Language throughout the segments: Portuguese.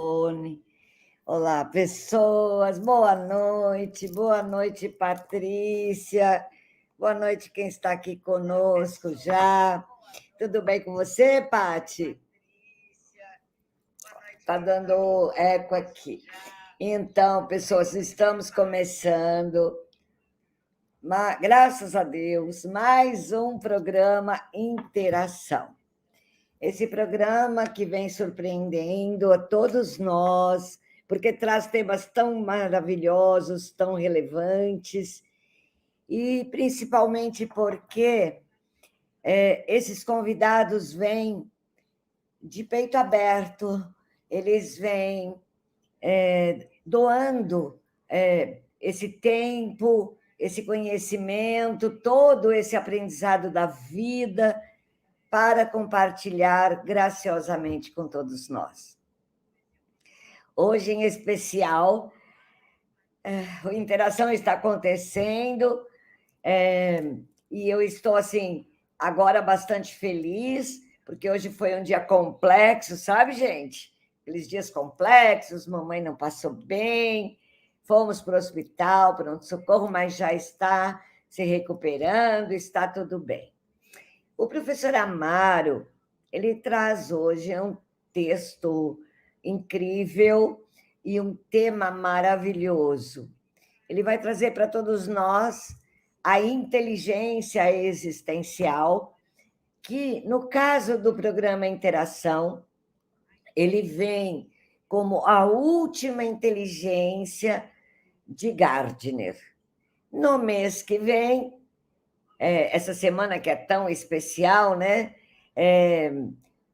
microfone. Olá, pessoas, boa noite, Patrícia, boa noite quem está aqui conosco já. Tudo bem com você, Pati? Está dando eco aqui. Então, pessoas, estamos começando, graças a Deus, mais um programa Interação. Esse programa que vem surpreendendo a todos nós, porque traz temas tão maravilhosos, tão relevantes, e principalmente porque esses convidados vêm de peito aberto, eles vêm doando esse tempo, esse conhecimento, todo esse aprendizado da vida para compartilhar graciosamente com todos nós. Hoje, em especial, a interação está acontecendo e eu estou, assim, agora bastante feliz, porque hoje foi um dia complexo, sabe, gente? Aqueles dias complexos, mamãe não passou bem, fomos para o hospital, pronto-socorro, mas já está se recuperando, está tudo bem. O professor Amaro, ele traz hoje um texto incrível e um tema maravilhoso. Ele vai trazer para todos nós a inteligência existencial, que, no caso do programa Interação, ele vem como a última inteligência de Gardner. No mês que vem, essa semana que é tão especial, né?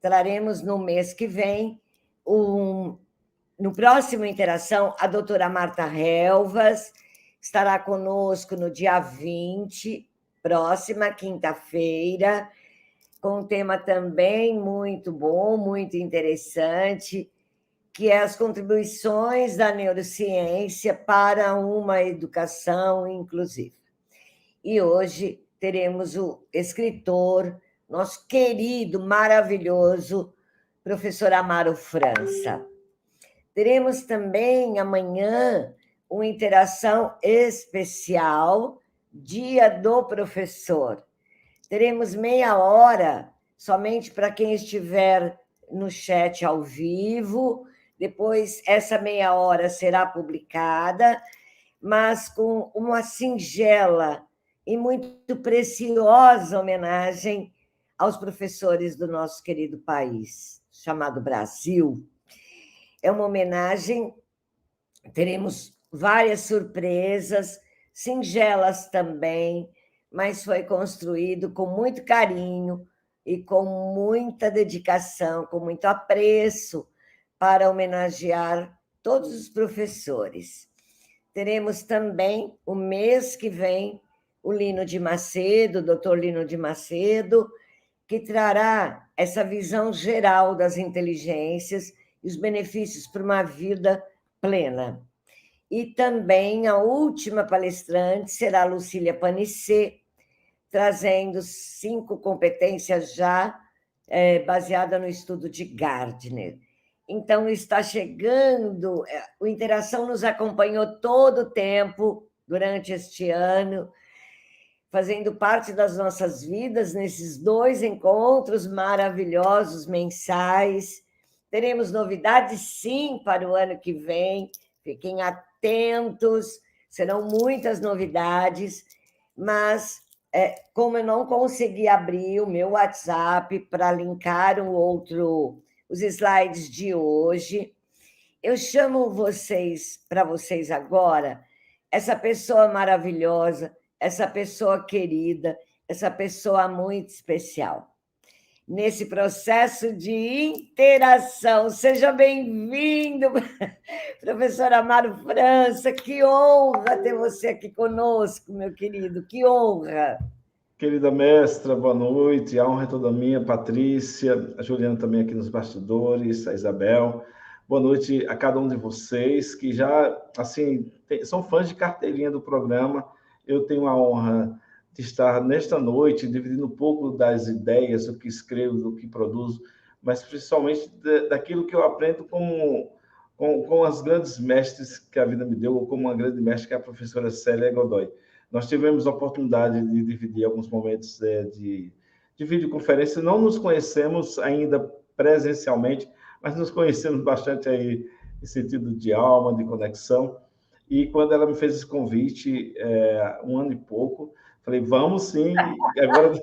Traremos no mês que vem, no próximo Interação, a doutora Marta Helvas estará conosco no dia 20, próxima quinta-feira, com um tema também muito bom, muito interessante, que é as contribuições da neurociência para uma educação inclusiva. E hoje teremos o escritor, nosso querido, maravilhoso, professor Amaro França. Teremos também amanhã uma interação especial, Dia do Professor. Teremos meia hora somente para quem estiver no chat ao vivo, depois essa meia hora será publicada, mas com uma singela e muito preciosa homenagem aos professores do nosso querido país, chamado Brasil. É uma homenagem, teremos várias surpresas, singelas também, mas foi construído com muito carinho e com muita dedicação, com muito apreço, para homenagear todos os professores. Teremos também, o mês que vem, o Lino de Macedo, o doutor Lino de Macedo, que trará essa visão geral das inteligências e os benefícios para uma vida plena. E também a última palestrante será a Lucília Panicet, trazendo 5 competências já baseadas no estudo de Gardner. Então, está chegando, o Interação nos acompanhou todo o tempo durante este ano, fazendo parte das nossas vidas nesses 2 encontros maravilhosos mensais. Teremos novidades, sim, para o ano que vem, fiquem atentos, serão muitas novidades, mas como eu não consegui abrir o meu WhatsApp para linkar os slides de hoje, eu chamo para vocês agora, essa pessoa maravilhosa, essa pessoa querida, essa pessoa muito especial. Nesse processo de interação. Seja bem-vindo, professor Amaro França, que honra ter você aqui conosco, meu querido, que honra. Querida mestra, boa noite, a honra é toda minha, Patrícia, a Juliana também aqui nos bastidores, a Isabel. Boa noite a cada um de vocês que já, assim, são fãs de carteirinha do programa. Eu tenho a honra de estar nesta noite dividindo um pouco das ideias, do que escrevo, do que produzo, mas principalmente daquilo que eu aprendo como com as grandes mestres que a vida me deu, ou como uma grande mestre que é a professora Célia Godoy. Nós tivemos a oportunidade de dividir alguns momentos de videoconferência, não nos conhecemos ainda presencialmente, mas nos conhecemos bastante aí em sentido de alma, de conexão, e quando ela me fez esse convite, 1 ano e pouco, falei, vamos sim, e agora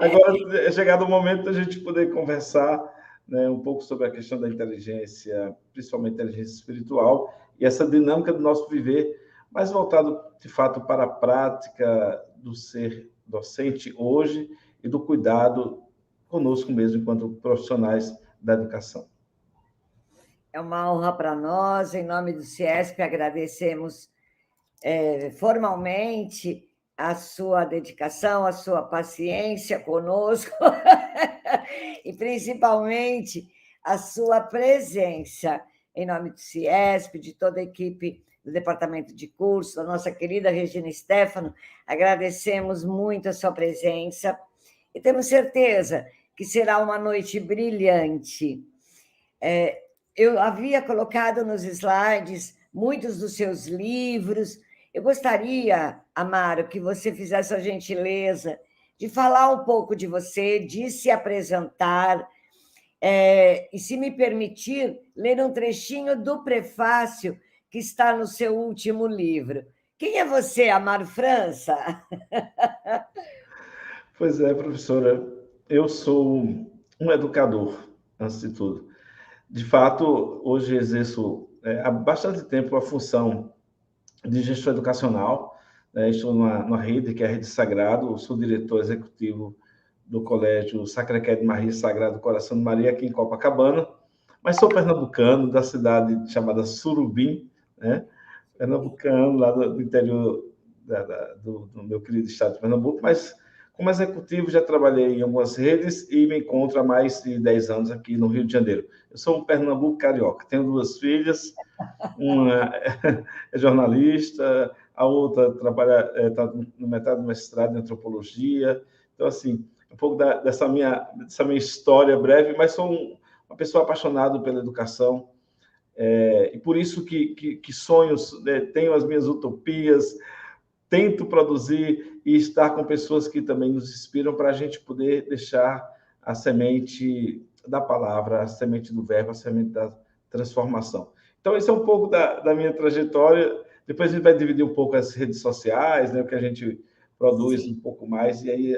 é chegado o momento da gente poder conversar, né, um pouco sobre a questão da inteligência, principalmente inteligência espiritual, e essa dinâmica do nosso viver, mais voltado, de fato, para a prática do ser docente hoje e do cuidado conosco mesmo, enquanto profissionais da educação. É uma honra para nós, em nome do CIESP, agradecemos formalmente a sua dedicação, a sua paciência conosco e, principalmente, a sua presença. Em nome do CIESP, de toda a equipe do Departamento de Curso, da nossa querida Regina Stefano, agradecemos muito a sua presença e temos certeza que será uma noite brilhante. Eu havia colocado nos slides muitos dos seus livros. Eu gostaria, Amaro, que você fizesse a gentileza de falar um pouco de você, de se apresentar, e, se me permitir, ler um trechinho do prefácio que está no seu último livro. Quem é você, Amaro França? Pois é, professora, eu sou um educador, antes de tudo. De fato, hoje exerço há bastante tempo a função de gestor educacional. Estou numa rede, que é a Rede Sagrado, sou diretor executivo do Colégio Sacré-Cœur de Maria Sagrado Coração de Maria, aqui em Copacabana, mas sou pernambucano, da cidade chamada Surubim, né? Pernambucano, lá do interior do meu querido estado de Pernambuco, mas como executivo já trabalhei em algumas redes e me encontro há mais de 10 anos aqui no Rio de Janeiro. Eu sou um Pernambuco carioca, tenho 2 filhas, uma é jornalista, a outra trabalha, está no metade do mestrado em antropologia. Então, assim, um pouco dessa minha história breve, mas sou uma pessoa apaixonada pela educação, e por isso que sonhos, né, tenho as minhas utopias, tento produzir e estar com pessoas que também nos inspiram para a gente poder deixar a semente da palavra, a semente do verbo, a semente da transformação. Então, esse é um pouco da minha trajetória. Depois a gente vai dividir um pouco as redes sociais, né, o que a gente produz. Sim. Um pouco mais, e aí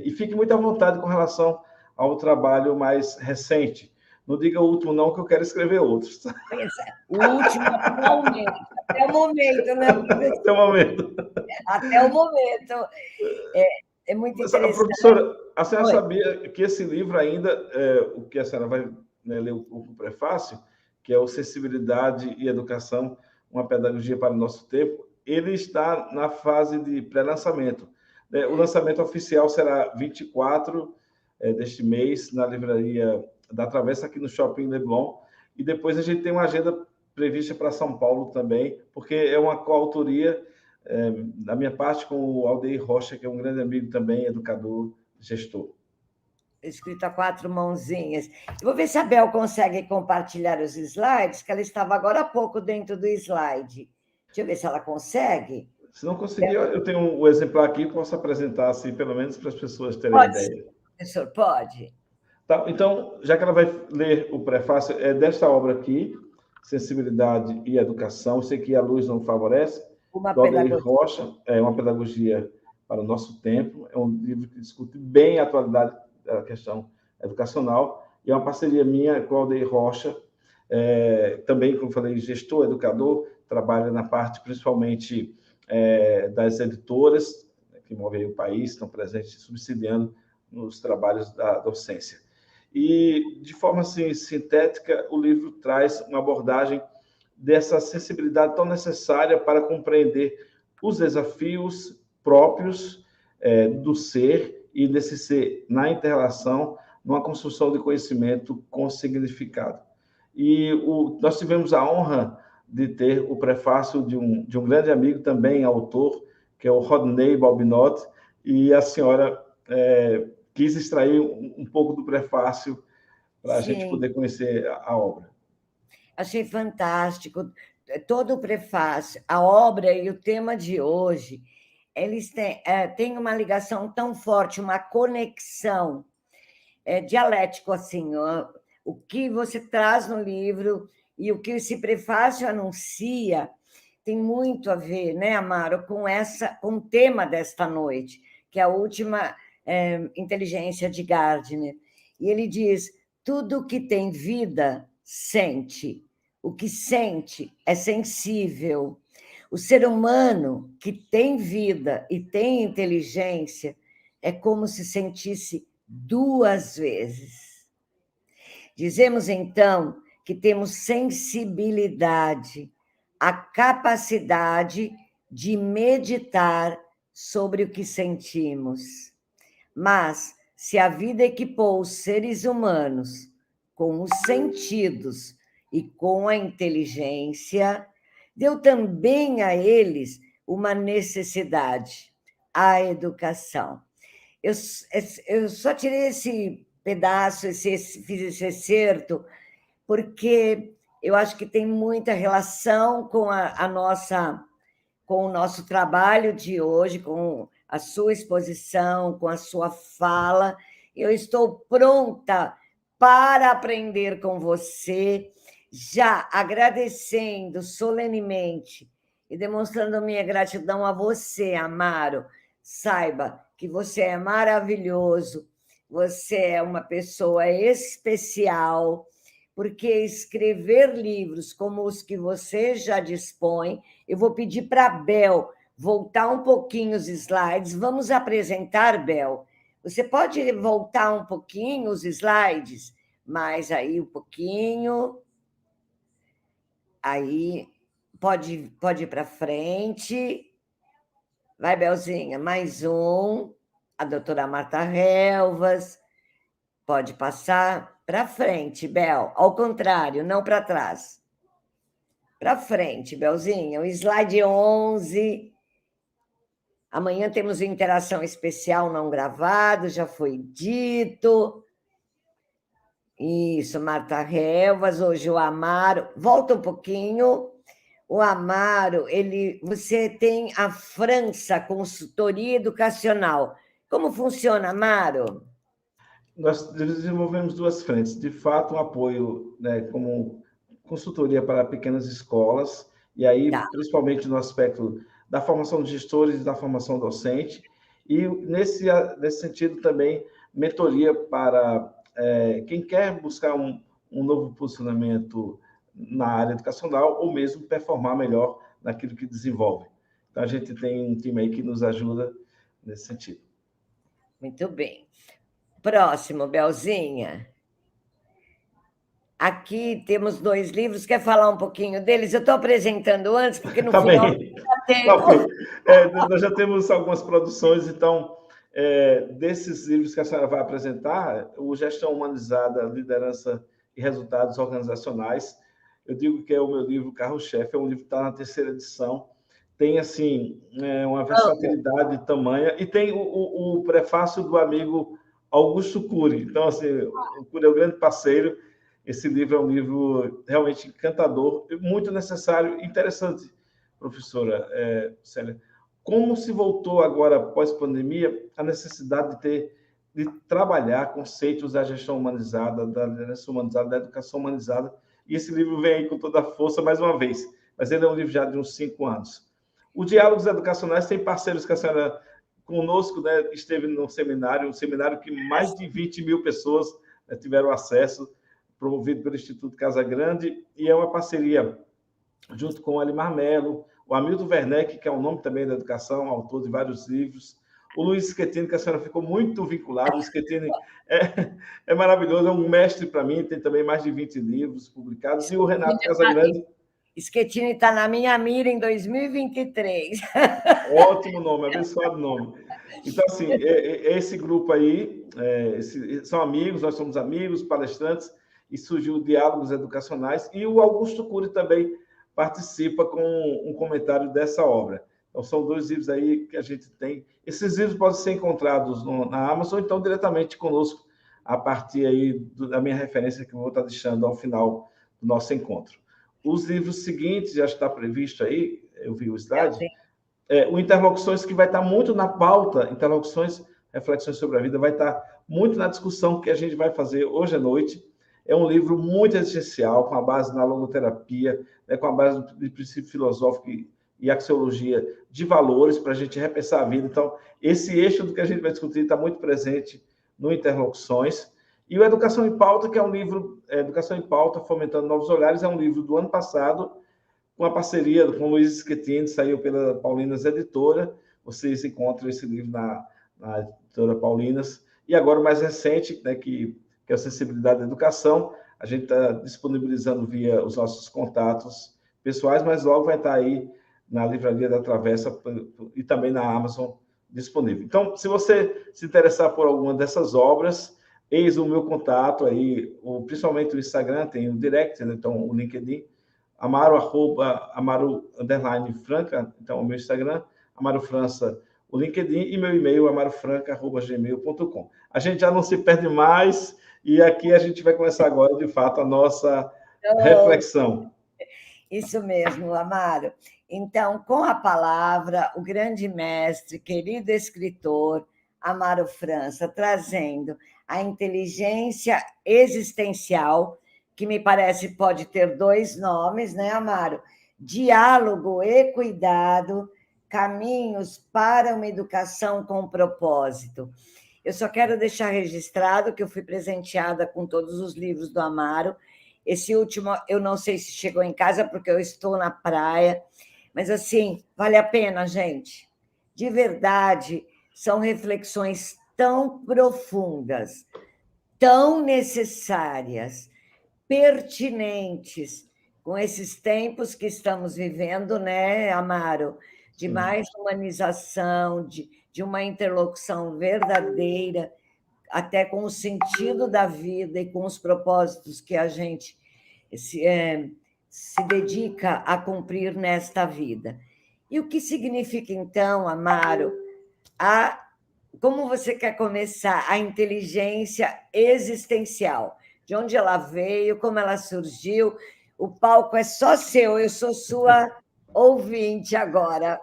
e fique muito à vontade com relação ao trabalho mais recente. Não diga o último não, que eu quero escrever outros. O último até o momento, né? Até o momento. Até o momento. É muito interessante. Professora, a senhora sabia que esse livro ainda, o que a senhora vai, né, ler o prefácio, que é o Sensibilidade e Educação, uma pedagogia para o nosso tempo, ele está na fase de pré-lançamento. O lançamento oficial será 24 deste mês, na livraria da Travessa, aqui no Shopping Leblon, e depois a gente tem uma agenda prevista para São Paulo também, porque é uma coautoria da minha parte com o Aldeir Rocha, que é um grande amigo também, educador, gestor. Escrito a 4 mãozinhas. Eu vou ver se a Bel consegue compartilhar os slides, que ela estava agora há pouco dentro do slide. Deixa eu ver se ela consegue. Se não conseguir, eu tenho o exemplar aqui que posso apresentar, assim, pelo menos para as pessoas terem ideia. Professor, pode? Tá, então, já que ela vai ler o prefácio, é desta obra aqui, Sensibilidade e Educação. Eu sei que a luz não favorece. Do Aldeir Rocha, é uma pedagogia para o nosso tempo. É um livro que discute bem a atualidade da questão educacional. E é uma parceria minha com o Aldeir Rocha, também, como falei, gestor, educador, trabalha na parte, principalmente, das editoras, que movem o país, estão presentes subsidiando nos trabalhos da docência. E, de forma assim, sintética, o livro traz uma abordagem dessa sensibilidade tão necessária para compreender os desafios próprios do ser e desse ser na inter-relação, numa construção de conhecimento com significado. E nós tivemos a honra de ter o prefácio de um grande amigo, também autor, que é o Rodney Balbinot, e a senhora quis extrair um pouco do prefácio para a gente poder conhecer a obra. Achei fantástico. Todo o prefácio, a obra e o tema de hoje, eles têm uma ligação tão forte, uma conexão dialético, assim, o que você traz no livro e o que esse prefácio anuncia tem muito a ver, né, Amaro, com o tema desta noite, que é a última inteligência de Gardner. E ele diz: tudo que tem vida sente. O que sente é sensível. O ser humano que tem vida e tem inteligência é como se sentisse duas vezes. Dizemos, então, que temos sensibilidade, a capacidade de meditar sobre o que sentimos. Mas, se a vida equipou os seres humanos com os sentidos e com a inteligência, deu também a eles uma necessidade, a educação. Eu só tirei esse pedaço, fiz esse excerto, porque eu acho que tem muita relação com com o nosso trabalho de hoje, com a sua exposição, com a sua fala. Eu estou pronta para aprender com você, já agradecendo solenemente e demonstrando minha gratidão a você, Amaro. Saiba que você é maravilhoso, você é uma pessoa especial, porque escrever livros como os que você já dispõe, eu vou pedir para a Bel voltar um pouquinho os slides. Vamos apresentar, Bel. Você pode voltar um pouquinho os slides? Mais aí um pouquinho. Aí, pode ir para frente. Vai, Belzinha, mais um. A doutora Marta Helvas. Pode passar para frente, Bel. Ao contrário, não para trás. Para frente, Belzinha. O slide 11. Amanhã temos interação especial não gravado, já foi dito. Isso, Marta Helvas, hoje o Amaro. Volta um pouquinho. O Amaro, você tem a França Consultoria Educacional. Como funciona, Amaro? Nós desenvolvemos duas frentes. De fato, um apoio, né, como consultoria para pequenas escolas, e aí, principalmente no aspecto da formação de gestores e da formação docente, e nesse sentido também, mentoria para quem quer buscar um novo posicionamento na área educacional ou mesmo performar melhor naquilo que desenvolve. Então, a gente tem um time aí que nos ajuda nesse sentido. Muito bem. Próximo, Belzinha. Aqui temos 2 livros. Quer falar um pouquinho deles? Eu estou apresentando antes, porque no final não dá tempo. Nós já temos algumas produções, então, desses livros que a senhora vai apresentar, o Gestão Humanizada, Liderança e Resultados Organizacionais, eu digo que é o meu livro carro-chefe, é um livro que está na 3ª edição, tem, assim, uma versatilidade tamanha, e tem o prefácio do amigo Augusto Cury. Então, assim, o Cury é um grande parceiro. Esse livro é um livro realmente encantador, muito necessário e interessante, professora Célia. Como se voltou agora, pós-pandemia, a necessidade de trabalhar conceitos da gestão humanizada, da liderança humanizada, da educação humanizada, e esse livro vem aí com toda a força mais uma vez, mas ele é um livro já de uns 5 anos. O Diálogos Educacionais tem parceiros que a senhora conosco, né, esteve no seminário, um seminário que mais de 20 mil pessoas tiveram acesso, promovido pelo Instituto Casa Grande, e é uma parceria junto com o Alimar Melo, o Hamilton Werneck, que é um nome também da educação, autor de vários livros, o Luiz Schettini, que a senhora ficou muito vinculada. O Schettini é maravilhoso, é um mestre para mim, tem também mais de 20 livros publicados, e o Renato Casagrande. Schettini está na minha mira em 2023. Ótimo nome, abençoado nome. Então, assim, esse grupo aí, são amigos, nós somos amigos, palestrantes, e surgiu Diálogos Educacionais, e o Augusto Cury também participa com um comentário dessa obra. Então, são 2 livros aí que a gente tem. Esses livros podem ser encontrados na Amazon, então diretamente conosco a partir aí da minha referência que eu vou estar deixando ao final do nosso encontro. Os livros seguintes, já está previsto aí, eu vi o slide, o Interlocuções, que vai estar muito na pauta, Interlocuções, Reflexões sobre a Vida, vai estar muito na discussão que a gente vai fazer hoje à noite. É um livro muito essencial, com a base na logoterapia, né, com a base de princípio filosófico e axiologia de valores, para a gente repensar a vida. Então, esse eixo do que a gente vai discutir está muito presente no Interlocuções. E o Educação em Pauta, que é um livro, Educação em Pauta, Fomentando Novos Olhares, é um livro do ano passado, com a parceria com o Luiz Schettini, saiu pela Paulinas Editora. Vocês encontram esse livro na Editora Paulinas. E agora, o mais recente, né, que é a Sensibilidade da Educação, a gente está disponibilizando via os nossos contatos pessoais, mas logo vai estar aí na Livraria da Travessa e também na Amazon disponível. Então, se você se interessar por alguma dessas obras, eis o meu contato aí, principalmente o Instagram, tem o direct, né? Então o LinkedIn, Amaro_Franca, então o meu Instagram, Amaro França, o LinkedIn, e meu e-mail, amarofranca@gmail.com. A gente já não se perde mais, e aqui a gente vai começar agora, de fato, a nossa reflexão. Isso mesmo, Amaro. Então, com a palavra, o grande mestre, querido escritor, Amaro França, trazendo a inteligência existencial, que me parece pode ter 2 nomes, né, Amaro? Diálogo e cuidado, caminhos para uma educação com propósito. Eu só quero deixar registrado que eu fui presenteada com todos os livros do Amaro. Esse último, eu não sei se chegou em casa, porque eu estou na praia, mas, assim, vale a pena, gente. De verdade, são reflexões tão profundas, tão necessárias, pertinentes, com esses tempos que estamos vivendo, né, Amaro? De mais humanização, de uma interlocução verdadeira, até com o sentido da vida e com os propósitos que a gente se dedica a cumprir nesta vida. E o que significa, então, Amaro, como você quer começar a inteligência existencial? De onde ela veio, como ela surgiu? O palco é só seu, eu sou sua ouvinte agora.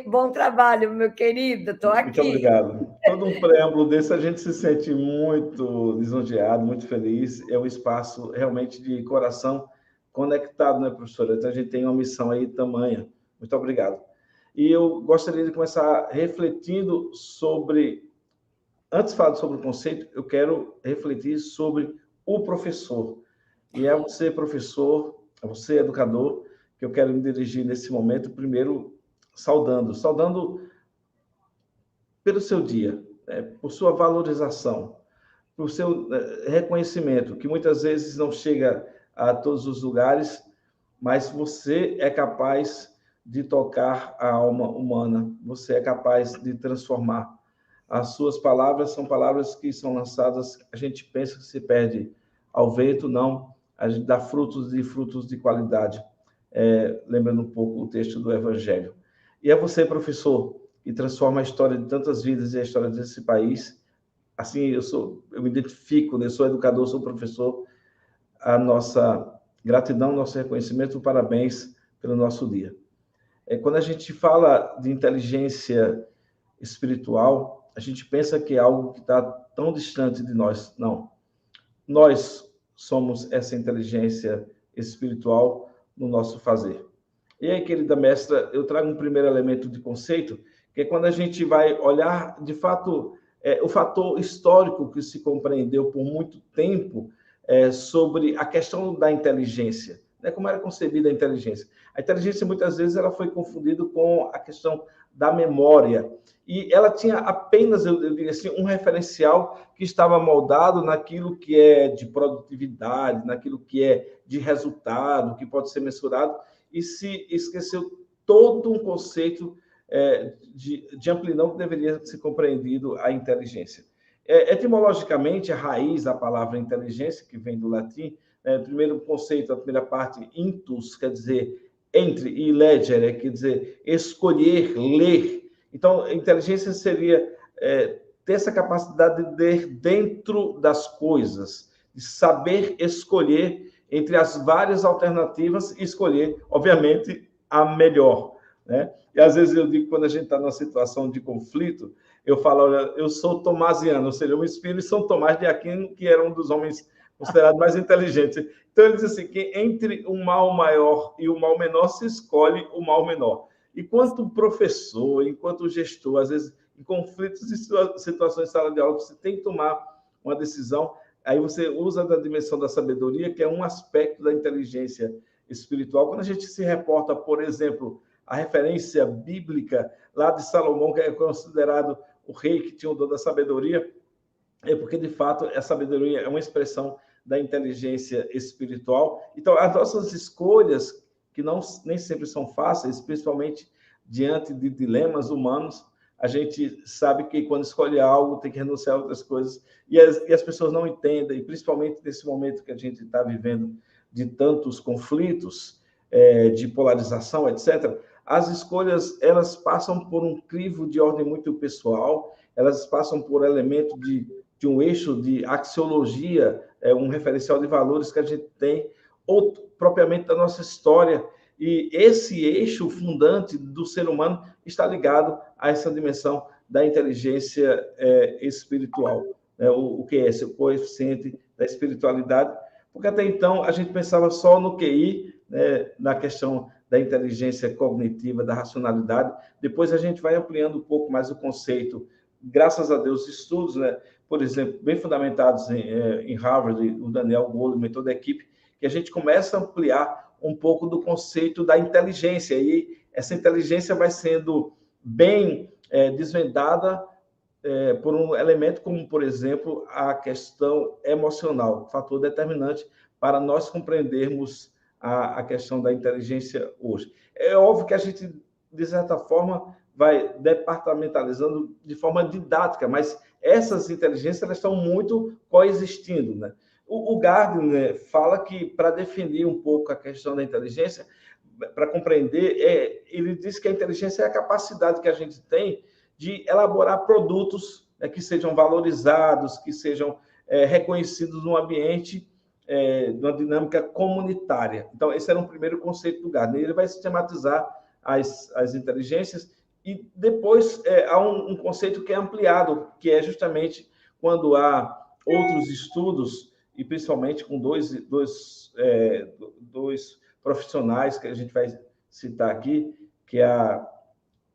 Bom trabalho, meu querido, estou aqui. Muito obrigado. Todo um preâmbulo desse, a gente se sente muito lisonjeado, muito feliz. É um espaço realmente de coração conectado, né, professora? Então, a gente tem uma missão aí tamanha. Muito obrigado. E eu gostaria de começar refletindo sobre... Antes de falar sobre o conceito, eu quero refletir sobre o professor. E é você, professor, é você, educador, que eu quero me dirigir nesse momento, primeiro saudando pelo seu dia, por sua valorização, por seu reconhecimento, que muitas vezes não chega a todos os lugares, mas você é capaz de tocar a alma humana, você é capaz de transformar. As suas palavras são palavras que são lançadas, a gente pensa que se perde ao vento, não, a gente dá frutos de qualidade, lembrando um pouco o texto do Evangelho. E é você, professor, que transforma a história de tantas vidas e a história desse país. Assim, eu me identifico, né? Sou educador, sou professor. A nossa gratidão, nosso reconhecimento, parabéns pelo nosso dia. Quando a gente fala de inteligência espiritual, a gente pensa que é algo que está tão distante de nós. Não. Nós somos essa inteligência espiritual no nosso fazer. E aí, querida mestra, eu trago um primeiro elemento de conceito, que é quando a gente vai olhar, de fato, o fator histórico que se compreendeu por muito tempo sobre a questão da inteligência, né? Como era concebida a inteligência. A inteligência, muitas vezes, ela foi confundida com a questão da memória. E ela tinha apenas, eu diria assim, um referencial que estava moldado naquilo que é de produtividade, naquilo que é de resultado, que pode ser mensurado, e se esqueceu todo um conceito de amplidão que deveria ser compreendido a inteligência. Etimologicamente, a raiz da palavra inteligência, que vem do latim, primeiro conceito, a primeira parte, intus, quer dizer entre, e legere, quer dizer escolher, ler. Então, a inteligência seria ter essa capacidade de ver dentro das coisas, de saber escolher entre as várias alternativas e escolher, obviamente, a melhor, né? E às vezes eu digo, quando a gente está numa situação de conflito, eu falo, olha, eu sou tomasiano, ou seja, eu me inspiro em São Tomás de Aquino, que era um dos homens considerados mais inteligentes. Então ele diz assim, que entre o mal maior e o mal menor se escolhe o mal menor. Enquanto professor, enquanto gestor, às vezes, em conflitos e situações de sala de aula, você tem que tomar uma decisão, aí você usa da dimensão da sabedoria, que é um aspecto da inteligência espiritual. Quando a gente se reporta, por exemplo, a referência bíblica lá de Salomão, que é considerado o rei que tinha o dom da sabedoria, é porque, de fato, a sabedoria é uma expressão da inteligência espiritual. Então, as nossas escolhas, que nem sempre são fáceis, principalmente diante de dilemas humanos, a gente sabe que quando escolhe algo, tem que renunciar a outras coisas, e as pessoas não entendem, principalmente nesse momento que a gente está vivendo, de tantos conflitos, de polarização, etc., as escolhas, elas passam por um crivo de ordem muito pessoal, elas passam por elemento de um eixo de axiologia, um referencial de valores que a gente tem, ou propriamente da nossa história. E esse eixo fundante do ser humano está ligado a essa dimensão da inteligência espiritual, né? O que é esse? O coeficiente da espiritualidade, porque até então a gente pensava só no QI, né, na questão da inteligência cognitiva, da racionalidade. Depois a gente vai ampliando um pouco mais o conceito, graças a Deus, estudos, né, por exemplo, bem fundamentados em Harvard, o Daniel Goleman e toda a equipe, que a gente começa a ampliar um pouco do conceito da inteligência, e essa inteligência vai sendo bem desvendada por um elemento como, por exemplo, a questão emocional, fator determinante para nós compreendermos a questão da inteligência hoje. É óbvio que a gente, de certa forma, vai departamentalizando de forma didática, mas essas inteligências elas estão muito coexistindo, né? O Gardner fala que, para definir um pouco a questão da inteligência, para compreender, ele diz que a inteligência é a capacidade que a gente tem de elaborar produtos, né, que sejam valorizados, que sejam reconhecidos no ambiente, de uma dinâmica comunitária. Então, esse era um primeiro conceito do Gardner. Ele vai sistematizar as inteligências e depois há um conceito que é ampliado, que é justamente quando há outros estudos, e principalmente com dois profissionais que a gente vai citar aqui, que é a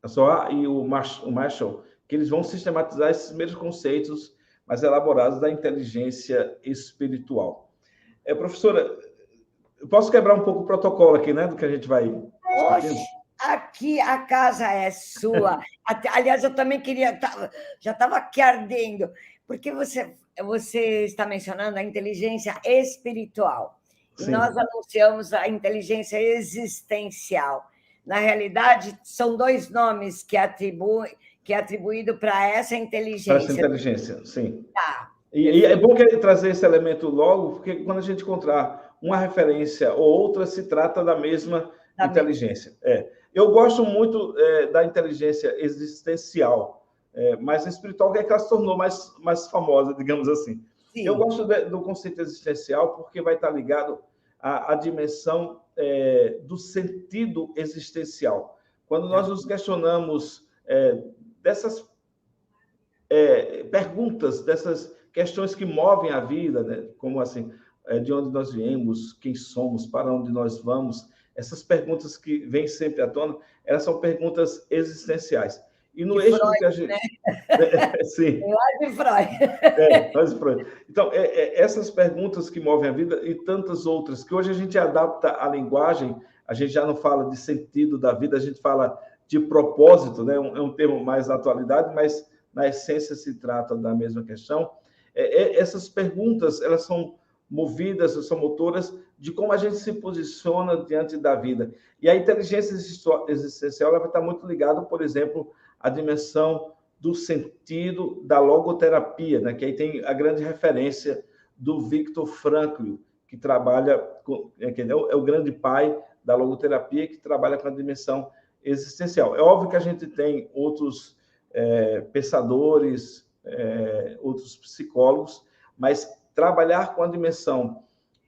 Zohar e o Marshall, que eles vão sistematizar esses mesmos conceitos mais elaborados da inteligência espiritual. Professora, eu posso quebrar um pouco o protocolo aqui, né, do que a gente vai... Oxe, aqui a casa é sua. Aliás, eu também queria... Já estava aqui ardendo, porque você está mencionando a inteligência espiritual. E sim, nós anunciamos a inteligência existencial. Na realidade, são dois nomes que é atribuído para essa inteligência. Para essa inteligência, sim. Tá. E é bom que ele trazer esse elemento logo, porque quando a gente encontrar uma referência ou outra, se trata da mesma inteligência. Eu gosto muito da inteligência existencial, mas a espiritual é que ela se tornou mais famosa, digamos assim. Sim. Eu gosto do conceito existencial porque vai estar ligado à dimensão do sentido existencial. Quando nós nos questionamos dessas perguntas, dessas questões que movem a vida, né? Como assim, de onde nós viemos, quem somos, para onde nós vamos, essas perguntas que vêm sempre à tona, elas são perguntas existenciais. E no eixo Freud, que a gente... Né? Sim. Lá de Freud. Lá de Freud. Então, essas perguntas que movem a vida e tantas outras, que hoje a gente adapta a linguagem, a gente já não fala de sentido da vida, a gente fala de propósito, né? É um termo mais da atualidade, mas na essência se trata da mesma questão. Essas perguntas, elas são movidas, são motoras de como a gente se posiciona diante da vida. E a inteligência existencial ela vai estar muito ligada, por exemplo, à dimensão do sentido da logoterapia, né? Que aí tem a grande referência do Viktor Frankl, que trabalha que é o grande pai da logoterapia, que trabalha com a dimensão existencial. É óbvio que a gente tem outros pensadores outros psicólogos, mas trabalhar com a dimensão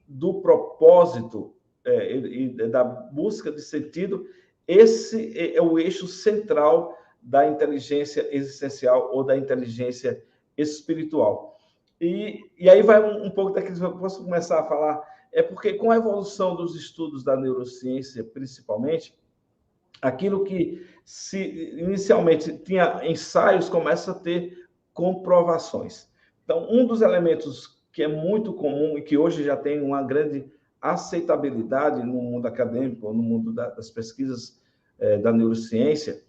do propósito e da busca de sentido, esse é o eixo central da inteligência existencial ou da inteligência espiritual. E aí vai um pouco daquilo que eu posso começar a falar, porque com a evolução dos estudos da neurociência, principalmente, aquilo que inicialmente tinha ensaios começa a ter comprovações. Então, um dos elementos que é muito comum e que hoje já tem uma grande aceitabilidade no mundo acadêmico, no mundo das pesquisas da neurociência,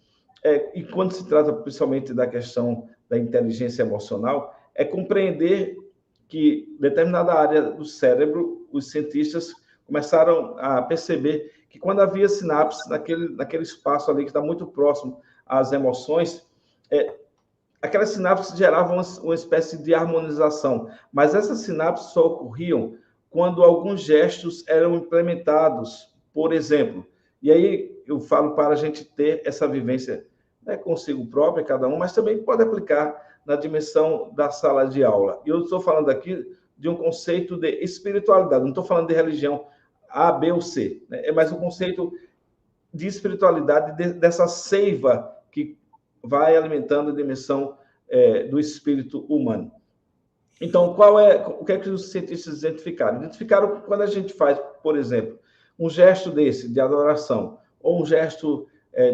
e quando se trata principalmente da questão da inteligência emocional, é compreender que determinada área do cérebro, os cientistas começaram a perceber que quando havia sinapses naquele espaço ali que está muito próximo às emoções, aquelas sinapses geravam uma espécie de harmonização, mas essas sinapses só ocorriam quando alguns gestos eram implementados, por exemplo. E aí eu falo para a gente ter essa vivência, né, consigo própria, cada um, mas também pode aplicar na dimensão da sala de aula. E eu estou falando aqui de um conceito de espiritualidade, não estou falando de religião A, B ou C, né? É mais um conceito de espiritualidade, dessa seiva que vai alimentando a dimensão do espírito humano. Então, o que é que os cientistas identificaram? Identificaram que quando a gente faz, por exemplo, um gesto desse, de adoração, ou um gesto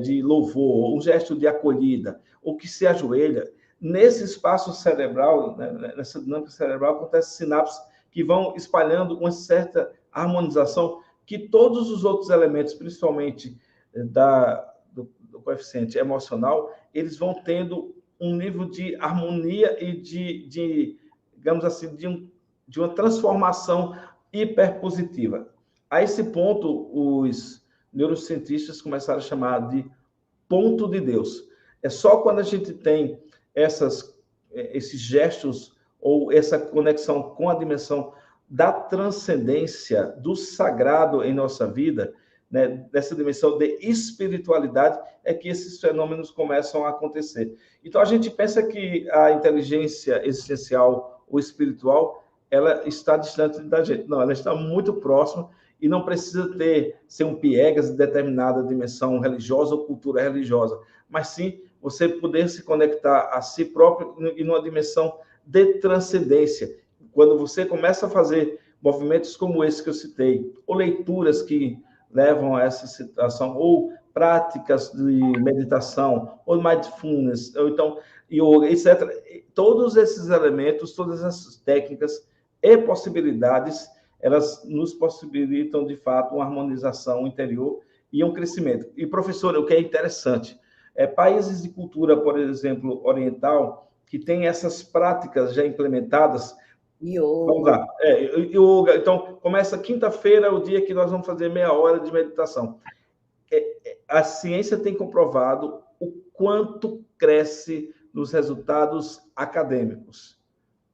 de louvor, ou um gesto de acolhida, ou que se ajoelha, nesse espaço cerebral, né, nessa dinâmica cerebral, acontecem sinapses que vão espalhando uma certa harmonização que todos os outros elementos, principalmente do coeficiente emocional, eles vão tendo um nível de harmonia e digamos assim, de uma transformação hiperpositiva. A esse ponto, os neurocientistas começaram a chamar de ponto de Deus. É só quando a gente tem esses gestos ou essa conexão com a dimensão da transcendência, do sagrado em nossa vida, né, dessa dimensão de espiritualidade, é que esses fenômenos começam a acontecer. Então, a gente pensa que a inteligência existencial ou espiritual, ela está distante da gente. Não, ela está muito próxima e não precisa ser um piegas de determinada dimensão religiosa ou cultura religiosa, mas sim você poder se conectar a si próprio e numa dimensão de transcendência. Quando você começa a fazer movimentos como esse que eu citei, ou leituras que levam a essa situação, ou práticas de meditação, ou mindfulness, ou então yoga, etc. Todos esses elementos, todas essas técnicas e possibilidades, elas nos possibilitam, de fato, uma harmonização interior e um crescimento. E, professor, o que é interessante, países de cultura, por exemplo, oriental, que têm essas práticas já implementadas. Vamos lá. Yoga. Então, começa quinta-feira, o dia que nós vamos fazer meia hora de meditação. A ciência tem comprovado o quanto cresce nos resultados acadêmicos,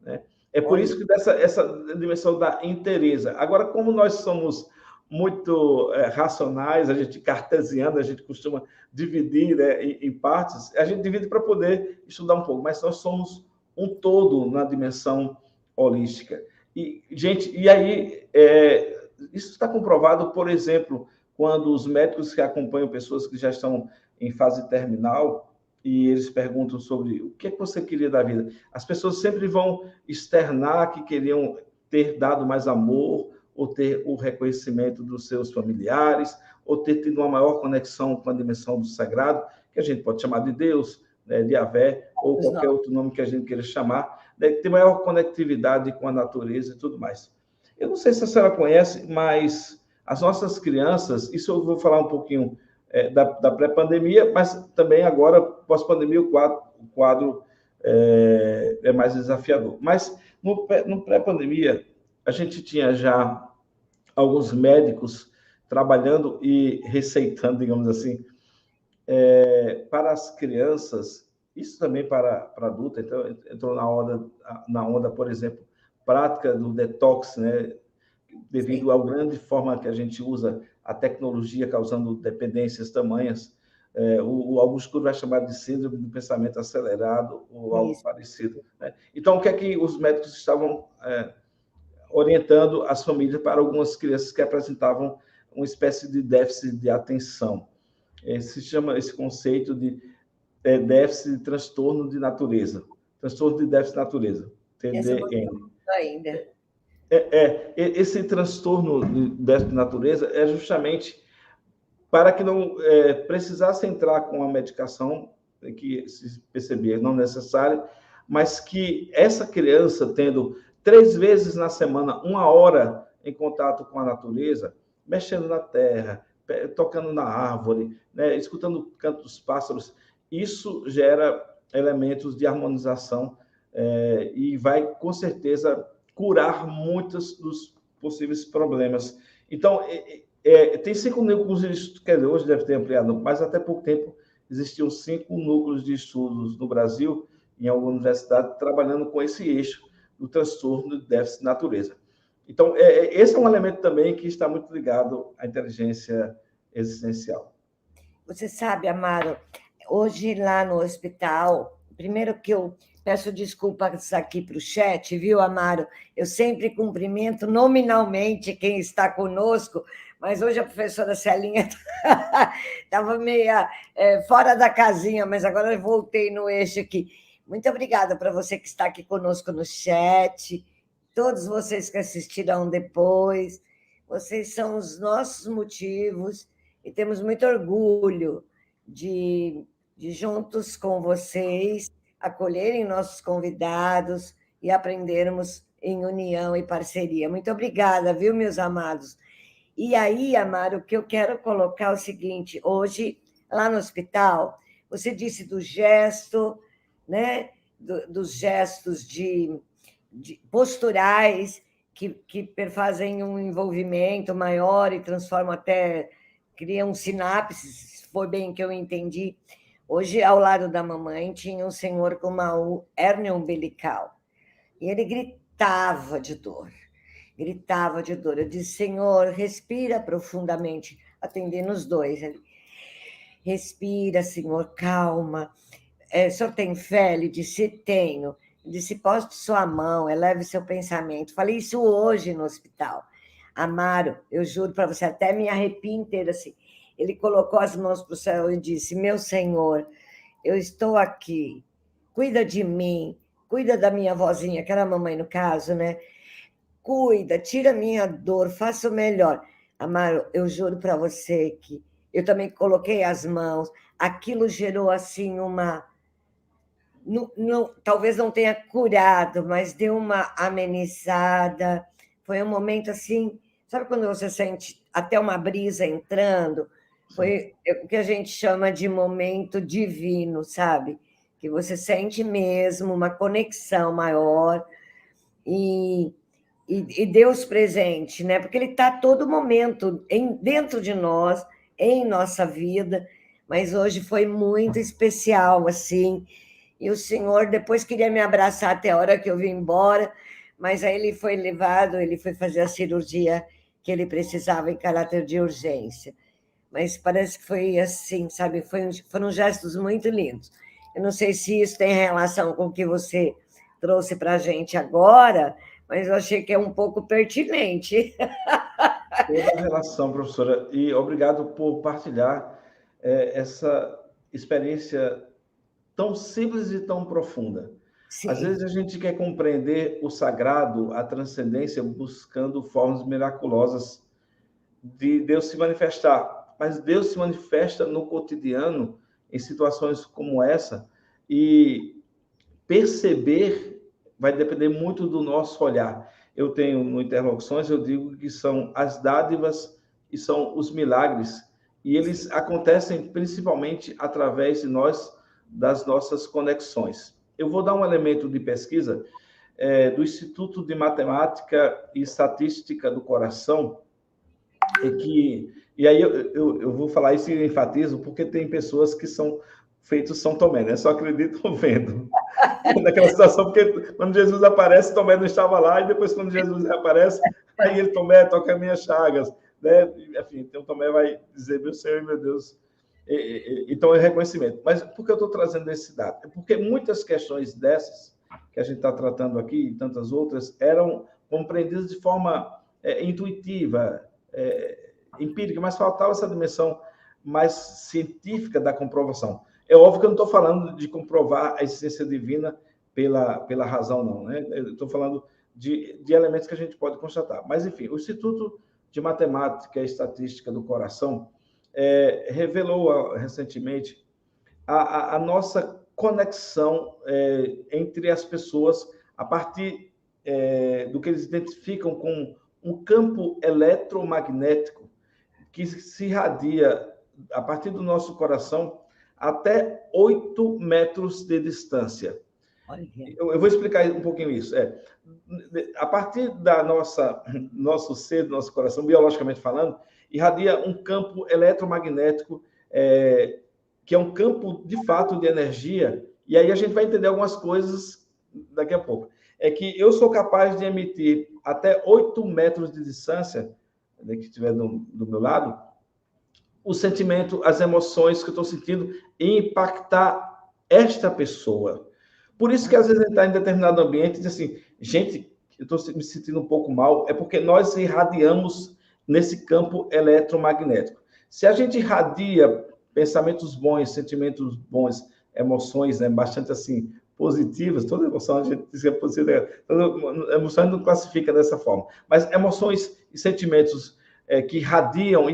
né? É por isso que essa dimensão da inteireza. Agora, como nós somos muito racionais, a gente cartesiano, a gente costuma dividir, né, em partes, a gente divide para poder estudar um pouco, mas nós somos um todo na dimensão holística. E, gente, e aí, isso está comprovado, por exemplo, quando os médicos que acompanham pessoas que já estão em fase terminal, e eles perguntam sobre o que é que você queria da vida. As pessoas sempre vão externar que queriam ter dado mais amor, ou ter o reconhecimento dos seus familiares, ou ter tido uma maior conexão com a dimensão do sagrado, que a gente pode chamar de Deus, né, de Yahvé, ou qualquer outro nome que a gente queira chamar, né, ter maior conectividade com a natureza e tudo mais. Eu não sei se a senhora conhece, mas as nossas crianças, isso eu vou falar um pouquinho da pré-pandemia, mas também agora, pós-pandemia, o quadro é mais desafiador. Mas no pré-pandemia, a gente tinha já alguns médicos trabalhando e receitando, digamos assim, para as crianças, isso também para adultos, então entrou na onda, por exemplo, prática do detox, né? Devido à grande forma que a gente usa a tecnologia causando dependências tamanhas, O Augusto Cury vai chamar de síndrome do pensamento acelerado ou algo Isso. parecido, né? Então, o que é que os médicos estavam orientando as famílias para algumas crianças que apresentavam uma espécie de déficit de atenção? Se chama esse conceito de déficit de transtorno de natureza. Transtorno de déficit de natureza, TDN. Ainda. Esse transtorno de déficit de natureza é justamente para que não precisasse entrar com a medicação que se percebia não necessária, mas que essa criança, tendo 3 vezes na semana, 1 hora em contato com a natureza, mexendo na terra, tocando na árvore, né, escutando o canto dos pássaros, isso gera elementos de harmonização e vai, com certeza, curar muitos dos possíveis problemas. Então, tem 5 núcleos de estudo, quer dizer, hoje deve ter ampliado, mas até pouco tempo existiam 5 núcleos de estudos no Brasil, em alguma universidade, trabalhando com esse eixo do transtorno de déficit de natureza. Então, esse é um elemento também que está muito ligado à inteligência existencial. Você sabe, Amaro, hoje lá no hospital, primeiro que eu peço desculpas aqui para o chat, viu, Amaro? Eu sempre cumprimento nominalmente quem está conosco, mas hoje a professora Celinha estava meio fora da casinha, mas agora eu voltei no eixo aqui. Muito obrigada para você que está aqui conosco no chat, todos vocês que assistiram depois, vocês são os nossos motivos e temos muito orgulho de juntos com vocês, acolherem nossos convidados e aprendermos em união e parceria. Muito obrigada, viu, meus amados? E aí, Amaro, o que eu quero colocar é o seguinte, hoje, lá no hospital, você disse do gesto, né? Dos gestos de posturais que perfazem um envolvimento maior e transformam até, criam sinapses, se for bem que eu entendi. Hoje, ao lado da mamãe, tinha um senhor com uma hérnia umbilical. E ele gritava de dor. Gritava de dor. Eu disse, Senhor, respira profundamente. Atendendo os dois. Ele, respira, Senhor, calma. O senhor tem fé? Ele disse, tenho. Ele disse, poste sua mão, eleve seu pensamento. Falei isso hoje no hospital. Amaro, eu juro para você, até me arrepio inteira assim. Ele colocou as mãos para o céu e disse, meu Senhor, eu estou aqui, cuida de mim, cuida da minha vozinha, que era a mamãe no caso, né? Cuida, tira a minha dor, faça o melhor. Amaro, eu juro para você que eu também coloquei as mãos, aquilo gerou assim uma... talvez não tenha curado, mas deu uma amenizada. Foi um momento assim, sabe quando você sente até uma brisa entrando? Foi o que a gente chama de momento divino, sabe? Que você sente mesmo uma conexão maior e Deus presente, né? Porque Ele está a todo momento dentro de nós, em nossa vida, mas hoje foi muito especial, assim. E o Senhor depois queria me abraçar até a hora que eu vim embora, mas aí ele foi levado, ele foi fazer a cirurgia que ele precisava em caráter de urgência. Mas parece que foi assim, sabe? Foram gestos muito lindos. Eu não sei se isso tem relação com o que você trouxe para a gente agora, mas eu achei que é um pouco pertinente. Toda a relação, professora, e obrigado por partilhar essa experiência tão simples e tão profunda. Sim. Às vezes a gente quer compreender o sagrado, a transcendência, buscando formas miraculosas de Deus se manifestar, mas Deus se manifesta no cotidiano, em situações como essa, e perceber vai depender muito do nosso olhar. Eu tenho, no Interlocuções, eu digo que são as dádivas e são os milagres, e eles acontecem principalmente através de nós, das nossas conexões. Eu vou dar um elemento de pesquisa do Instituto de Matemática e Estatística do Coração, e aí eu vou falar isso e enfatizo, porque tem pessoas que são feitos São Tomé, né? Só acreditam vendo. Naquela situação, porque quando Jesus aparece, Tomé não estava lá, e depois quando Jesus aparece, aí ele, Tomé, toca as minhas chagas, né? Enfim, então Tomé vai dizer, meu Senhor e meu Deus. Então, é reconhecimento. Mas por que eu estou trazendo esse dado? É porque muitas questões dessas que a gente está tratando aqui e tantas outras eram compreendidas de forma intuitiva, empírica, mas faltava essa dimensão mais científica da comprovação. É óbvio que eu não estou falando de comprovar a existência divina pela razão, não, né? Eu estou falando de elementos que a gente pode constatar. Mas, enfim, o Instituto de Matemática e Estatística do Coração revelou recentemente a nossa conexão entre as pessoas a partir do que eles identificam com um campo eletromagnético que se irradia a partir do nosso coração até 8 metros de distância. Eu vou explicar um pouquinho isso. A partir da nosso ser, do nosso coração, biologicamente falando, irradia um campo eletromagnético, que é um campo, de fato, de energia, e aí a gente vai entender algumas coisas daqui a pouco. É que eu sou capaz de emitir até 8 metros de distância, né, que estiver do meu lado, o sentimento, as emoções que eu estou sentindo e impactar esta pessoa. Por isso que, às vezes, a gente está em determinado ambiente e diz assim, gente, eu estou me sentindo um pouco mal, é porque nós irradiamos nesse campo eletromagnético. Se a gente irradia pensamentos bons, sentimentos bons, emoções, né, bastante assim, positivas, toda emoção a gente diz que é positiva, toda emoção a gente não classifica dessa forma, mas emoções e sentimentos que irradiam,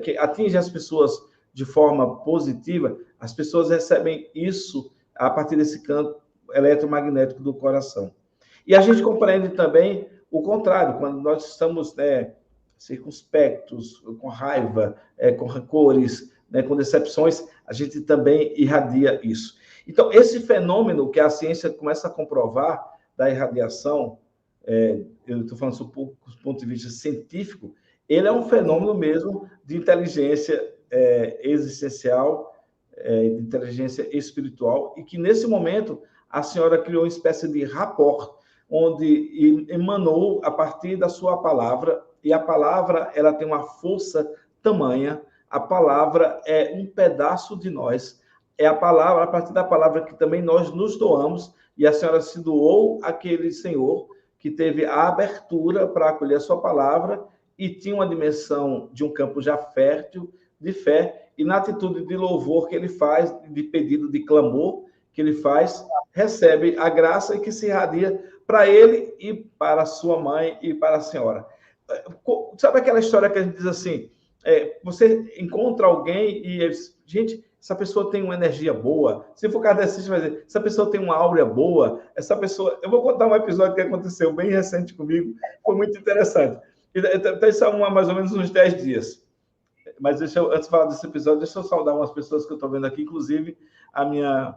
que atingem as pessoas de forma positiva, as pessoas recebem isso a partir desse campo eletromagnético do coração. E a gente compreende também o contrário, quando nós estamos circunspectos, com raiva, com rancores, com decepções, a gente também irradia isso. Então, esse fenômeno que a ciência começa a comprovar da irradiação, eu estou falando do ponto de vista científico, ele é um fenômeno mesmo de inteligência existencial, de inteligência espiritual, e que, nesse momento, a senhora criou uma espécie de rapport, onde emanou a partir da sua palavra, e a palavra ela tem uma força tamanha, a palavra é um pedaço de nós, é a palavra, a partir da palavra que também nós nos doamos, e a senhora se doou àquele senhor que teve a abertura para acolher a sua palavra e tinha uma dimensão de um campo já fértil, de fé, e na atitude de louvor que ele faz, de pedido de clamor que ele faz, recebe a graça e que se irradia para ele e para a sua mãe e para a senhora. Sabe aquela história que a gente diz assim, você encontra alguém e, gente, essa pessoa tem uma energia boa, se for kardecista, vai dizer, essa pessoa tem uma áurea boa, essa pessoa... Eu vou contar um episódio que aconteceu bem recente comigo, foi muito interessante. Isso há mais ou menos uns 10 dias. Mas antes de falar desse episódio, deixa eu saudar umas pessoas que eu estou vendo aqui, inclusive a minha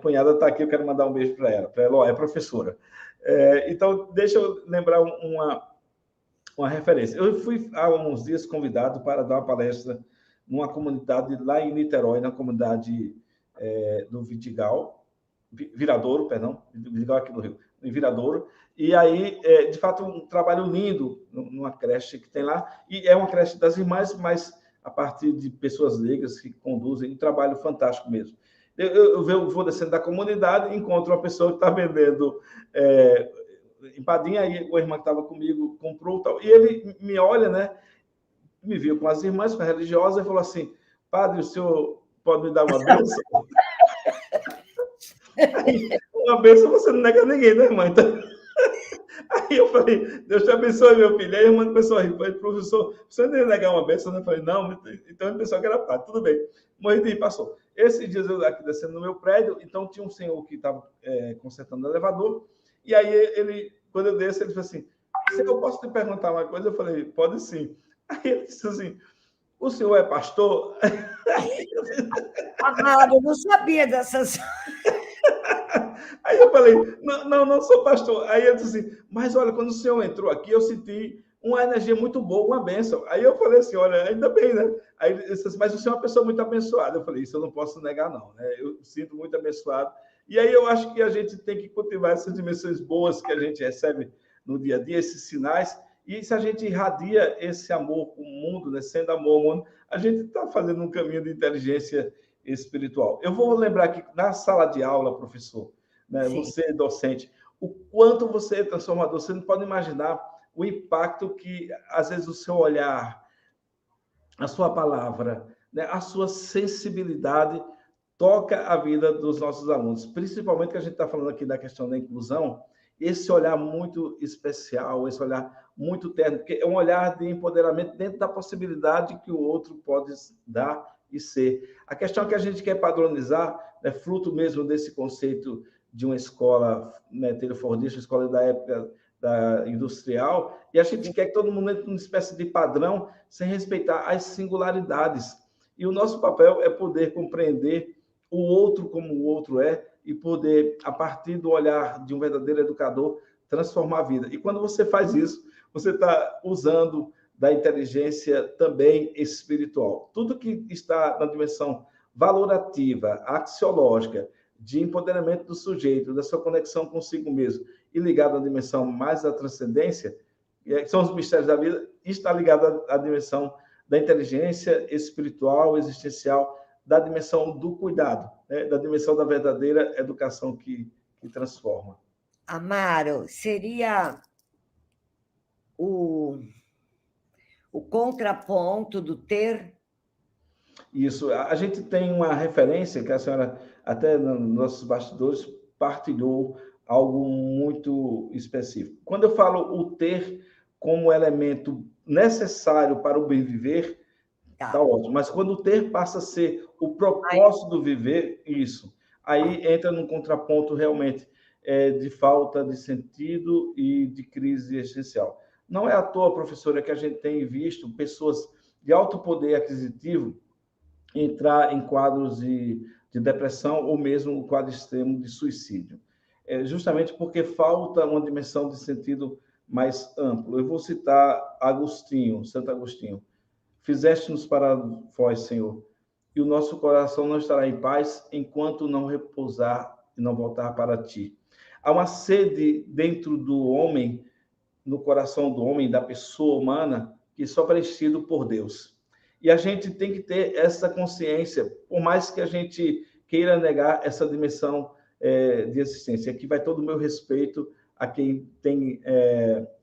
cunhada está aqui, eu quero mandar um beijo para ela. Para ela, ó, é professora. Então, deixa eu lembrar uma referência. Eu fui há uns dias convidado para dar uma palestra numa comunidade lá em Niterói, na comunidade do Viradouro, Vidigal aqui no Rio, em Viradouro. E aí, de fato, um trabalho lindo numa creche que tem lá, e é uma creche das irmãs, mas a partir de pessoas leigas que conduzem, um trabalho fantástico mesmo. Eu vou descendo da comunidade, encontro uma pessoa que está vendendo empadinha, aí a irmã que estava comigo comprou tal, e ele me olha, né, me viu com as irmãs, com a religiosa, e falou assim, padre, o senhor pode me dar uma bênção? Uma bênção você não nega a ninguém, né, irmã? Então... Aí eu falei, Deus te abençoe, meu filho. Aí a irmã começou a rir. Falei, professor, você não ia negar uma bênção? Eu falei, não, então ele pensou que era padre. Tudo bem. Morri de rir, passou. Esses dias eu aqui descendo no meu prédio, então tinha um senhor que estava consertando o elevador, e aí ele, quando eu desço, ele falou assim, senhor, eu posso te perguntar uma coisa? Eu falei, pode sim. Aí ele disse assim, o senhor é pastor? Amado, eu não sabia dessas... Aí eu falei, não sou pastor. Aí ele disse assim, mas olha, quando o senhor entrou aqui, eu senti uma energia muito boa, uma bênção. Aí eu falei assim, olha, ainda bem, né? Aí ele disse assim, mas o senhor é uma pessoa muito abençoada. Eu falei, isso eu não posso negar, não, né? Eu sinto muito abençoado. E aí eu acho que a gente tem que cultivar essas dimensões boas que a gente recebe no dia a dia, esses sinais, E se a gente irradia esse amor para o mundo, né, sendo amor ao mundo, a gente está fazendo um caminho de inteligência espiritual. Eu vou lembrar que na sala de aula, professor, né, você docente, o quanto você é transformador, você não pode imaginar o impacto que, às vezes, o seu olhar, a sua palavra, né, a sua sensibilidade toca a vida dos nossos alunos, principalmente que a gente está falando aqui da questão da inclusão, esse olhar muito especial, esse olhar muito terno, porque é um olhar de empoderamento dentro da possibilidade que o outro pode dar e ser. A questão que a gente quer padronizar é fruto mesmo desse conceito de uma escola, né, telefordista, escola da época da industrial, e a gente quer que todo mundo entre numa espécie de padrão sem respeitar as singularidades. E o nosso papel é poder compreender o outro como o outro é e poder, a partir do olhar de um verdadeiro educador, transformar a vida. E quando você faz isso, você está usando da inteligência também espiritual. Tudo que está na dimensão valorativa, axiológica, de empoderamento do sujeito, da sua conexão consigo mesmo, e ligado à dimensão mais da transcendência, que são os mistérios da vida, está ligado à dimensão da inteligência espiritual, existencial, da dimensão do cuidado, né? Da dimensão da verdadeira educação que transforma. Amaro, seria o contraponto do ter? Isso. A gente tem uma referência que a senhora, até nos nossos bastidores, partilhou algo muito específico. Quando eu falo o ter como elemento necessário para o bem viver, tá ótimo. Mas quando o ter passa a ser o propósito do viver, isso. Aí entra num contraponto realmente de falta de sentido e de crise existencial. Não é à toa, professora, que a gente tem visto pessoas de alto poder aquisitivo entrar em quadros de depressão ou mesmo o quadro extremo de suicídio. Justamente porque falta uma dimensão de sentido mais amplo. Eu vou citar Agostinho, Santo Agostinho. Fizeste-nos para vós, Senhor, e o nosso coração não estará em paz enquanto não repousar e não voltar para ti. Há uma sede dentro do homem, no coração do homem, da pessoa humana, que só é preenchido por Deus. E a gente tem que ter essa consciência, por mais que a gente queira negar essa dimensão de existência. Aqui vai todo o meu respeito a quem tem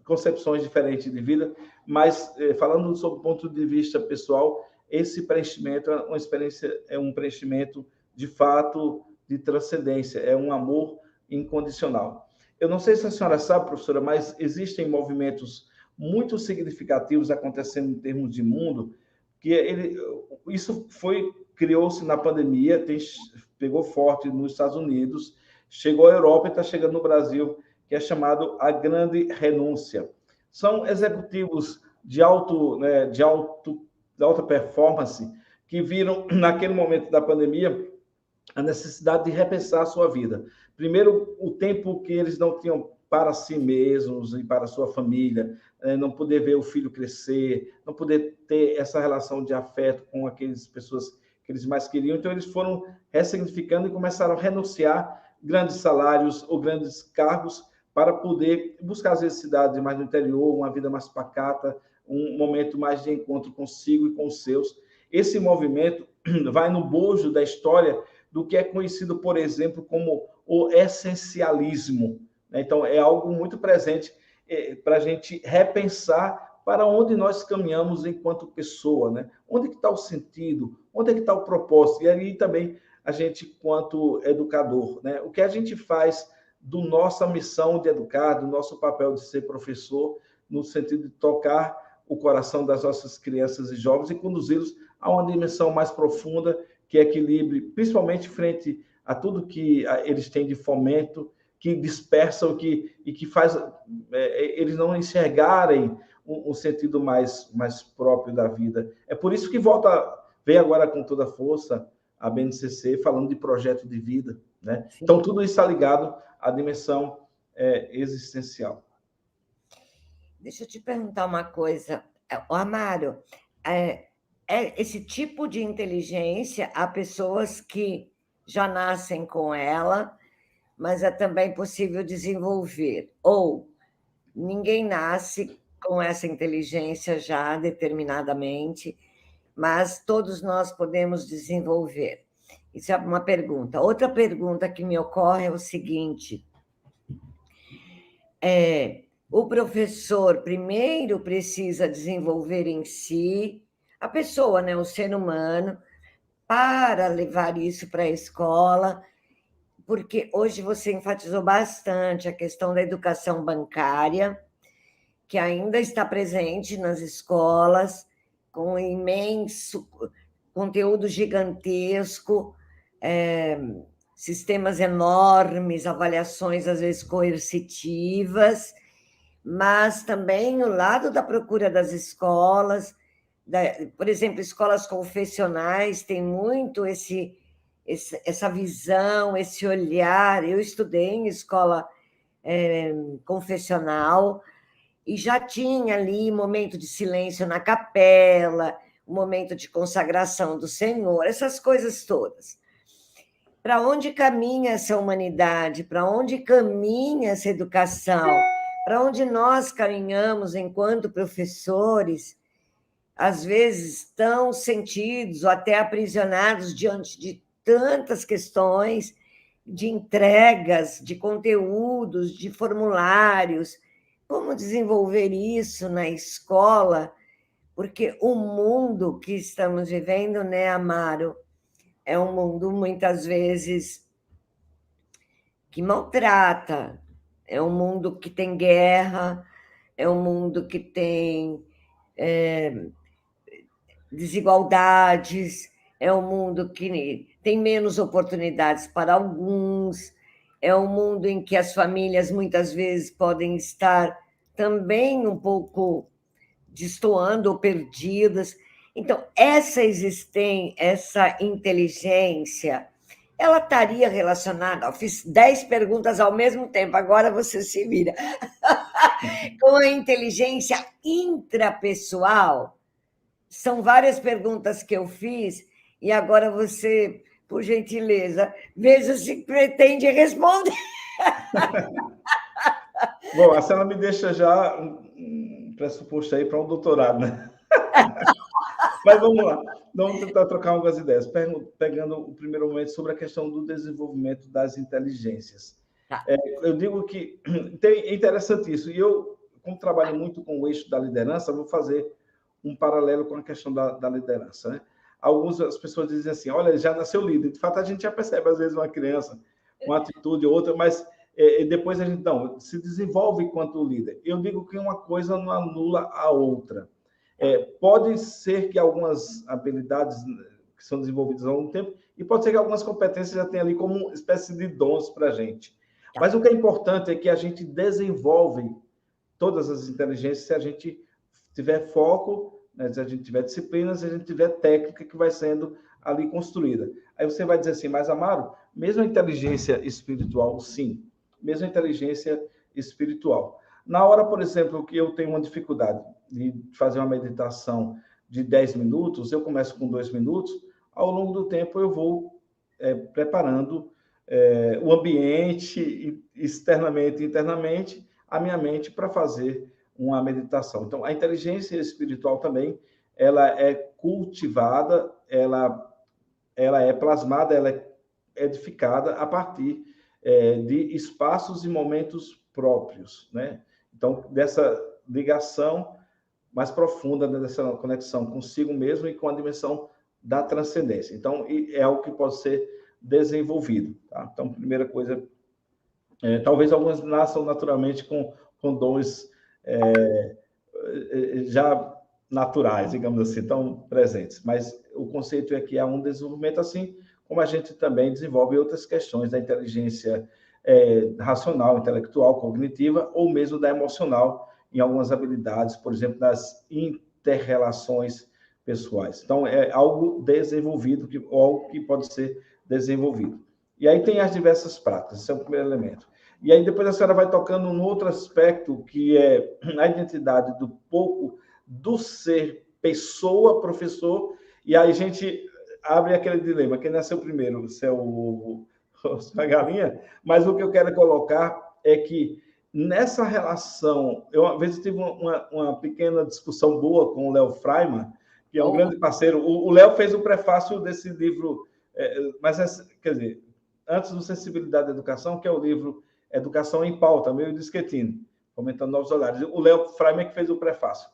concepções diferentes de vida, mas falando sob o ponto de vista pessoal, esse preenchimento é uma experiência, é um preenchimento de fato de transcendência, é um amor incondicional. Eu não sei se a senhora sabe, professora, mas existem movimentos muito significativos acontecendo em termos de mundo, que isso criou-se na pandemia, pegou forte nos Estados Unidos, chegou à Europa e está chegando no Brasil, que é chamado a grande renúncia. São executivos de alta performance que viram, naquele momento da pandemia, a necessidade de repensar a sua vida. Primeiro, o tempo que eles não tinham para si mesmos e para a sua família, não poder ver o filho crescer, não poder ter essa relação de afeto com aquelas pessoas que eles mais queriam. Então, eles foram ressignificando e começaram a renunciar grandes salários ou grandes cargos para poder buscar, às vezes, cidades mais no interior, uma vida mais pacata, um momento mais de encontro consigo e com os seus. Esse movimento vai no bojo da história do que é conhecido, por exemplo, como o essencialismo. Então, é algo muito presente para a gente repensar para onde nós caminhamos enquanto pessoa, né? Onde que está o sentido? Onde é que está o propósito? E aí também a gente, quanto educador, né? O que a gente faz do nossa missão de educar, do nosso papel de ser professor, no sentido de tocar o coração das nossas crianças e jovens e conduzi-los a uma dimensão mais profunda que equilibre, principalmente frente a tudo que eles têm de fomento, que dispersam e que faz eles não enxergarem um sentido mais próprio da vida. É por isso que vem agora com toda a força a BNCC falando de projeto de vida, né? Então, tudo isso está ligado à dimensão existencial. Deixa eu te perguntar uma coisa, Amaro, esse tipo de inteligência, há pessoas que já nascem com ela, mas é também possível desenvolver, ou ninguém nasce com essa inteligência já determinadamente, mas todos nós podemos desenvolver. Isso é uma pergunta. Outra pergunta que me ocorre é o seguinte: o professor primeiro precisa desenvolver em si a pessoa, né, o ser humano, para levar isso para a escola, porque hoje você enfatizou bastante a questão da educação bancária, que ainda está presente nas escolas, com um imenso conteúdo gigantesco, sistemas enormes, avaliações às vezes coercitivas, mas também o lado da procura das escolas, por exemplo, escolas confessionais têm muito essa visão, esse olhar. Eu estudei em escola confessional e já tinha ali momento de silêncio na capela, um momento de consagração do Senhor, essas coisas todas. Para onde caminha essa humanidade? Para onde caminha essa educação? Para onde nós caminhamos enquanto professores, às vezes tão sentidos ou até aprisionados diante de tantas questões de entregas, de conteúdos, de formulários. Como desenvolver isso na escola? Porque o mundo que estamos vivendo, né, Amaro, é um mundo muitas vezes que maltrata, é um mundo que tem guerra, é um mundo que tem desigualdades, é um mundo que tem menos oportunidades para alguns, é um mundo em que as famílias muitas vezes podem estar também um pouco destoando ou perdidas. Então, essa inteligência, ela estaria relacionada, eu fiz 10 perguntas ao mesmo tempo, agora você se vira, com a inteligência intrapessoal. São várias perguntas que eu fiz, e agora você, por gentileza, veja se pretende responder. Bom, a senhora me deixa já um pressuposto aí para um doutorado, né? Mas vamos lá, vamos tentar trocar algumas ideias, pegando o primeiro momento sobre a questão do desenvolvimento das inteligências. Tá. Eu digo que é interessante isso, e eu, como trabalho muito com o eixo da liderança, vou fazer um paralelo com a questão da liderança, né? As pessoas dizem assim, olha, já nasceu líder. De fato, a gente já percebe, às vezes, uma criança, uma atitude ou outra, mas depois a gente, não, se desenvolve enquanto líder. Eu digo que uma coisa não anula a outra. Pode ser que algumas habilidades que são desenvolvidas ao longo do tempo, e pode ser que algumas competências já tenham ali como uma espécie de dons para a gente. Mas o que é importante é que a gente desenvolve todas as inteligências se a gente tiver foco, né, se a gente tiver disciplina, se a gente tiver técnica que vai sendo ali construída. Aí você vai dizer assim, mas Amaro, mesmo a inteligência espiritual, sim, mesmo a inteligência espiritual. Na hora, por exemplo, que eu tenho uma dificuldade de fazer uma meditação de 10 minutos, eu começo com 2 minutos, ao longo do tempo eu vou preparando o ambiente, externamente e internamente, a minha mente para fazer uma meditação. Então, a inteligência espiritual também, ela é cultivada, ela é plasmada, ela é edificada a partir de espaços e momentos próprios, né? Então, dessa ligação mais profunda, né, dessa conexão consigo mesmo e com a dimensão da transcendência. Então, é algo que pode ser desenvolvido, tá? Então, primeira coisa, talvez algumas nasçam naturalmente com dons já naturais, digamos assim, tão presentes. Mas o conceito é que há um desenvolvimento assim, como a gente também desenvolve outras questões da inteligência racional, intelectual, cognitiva, ou mesmo da emocional, em algumas habilidades, por exemplo, das inter-relações pessoais. Então, é algo desenvolvido, algo que pode ser desenvolvido. E aí tem as diversas práticas, esse é o primeiro elemento. E aí depois a senhora vai tocando num outro aspecto, que é a identidade do ser pessoa, professor, e aí a gente abre aquele dilema, quem nasceu primeiro, se é o ovo ou a galinha, mas o que eu quero colocar é que nessa relação, eu às vezes tive uma pequena discussão boa com o Léo Freiman, que é um grande parceiro. O Léo fez o prefácio desse livro, quer dizer, antes do Sensibilidade da Educação, que é o livro Educação em Pauta, meio de Schettino, Fomentando Novos Olhares. O Léo Freiman que fez o prefácio,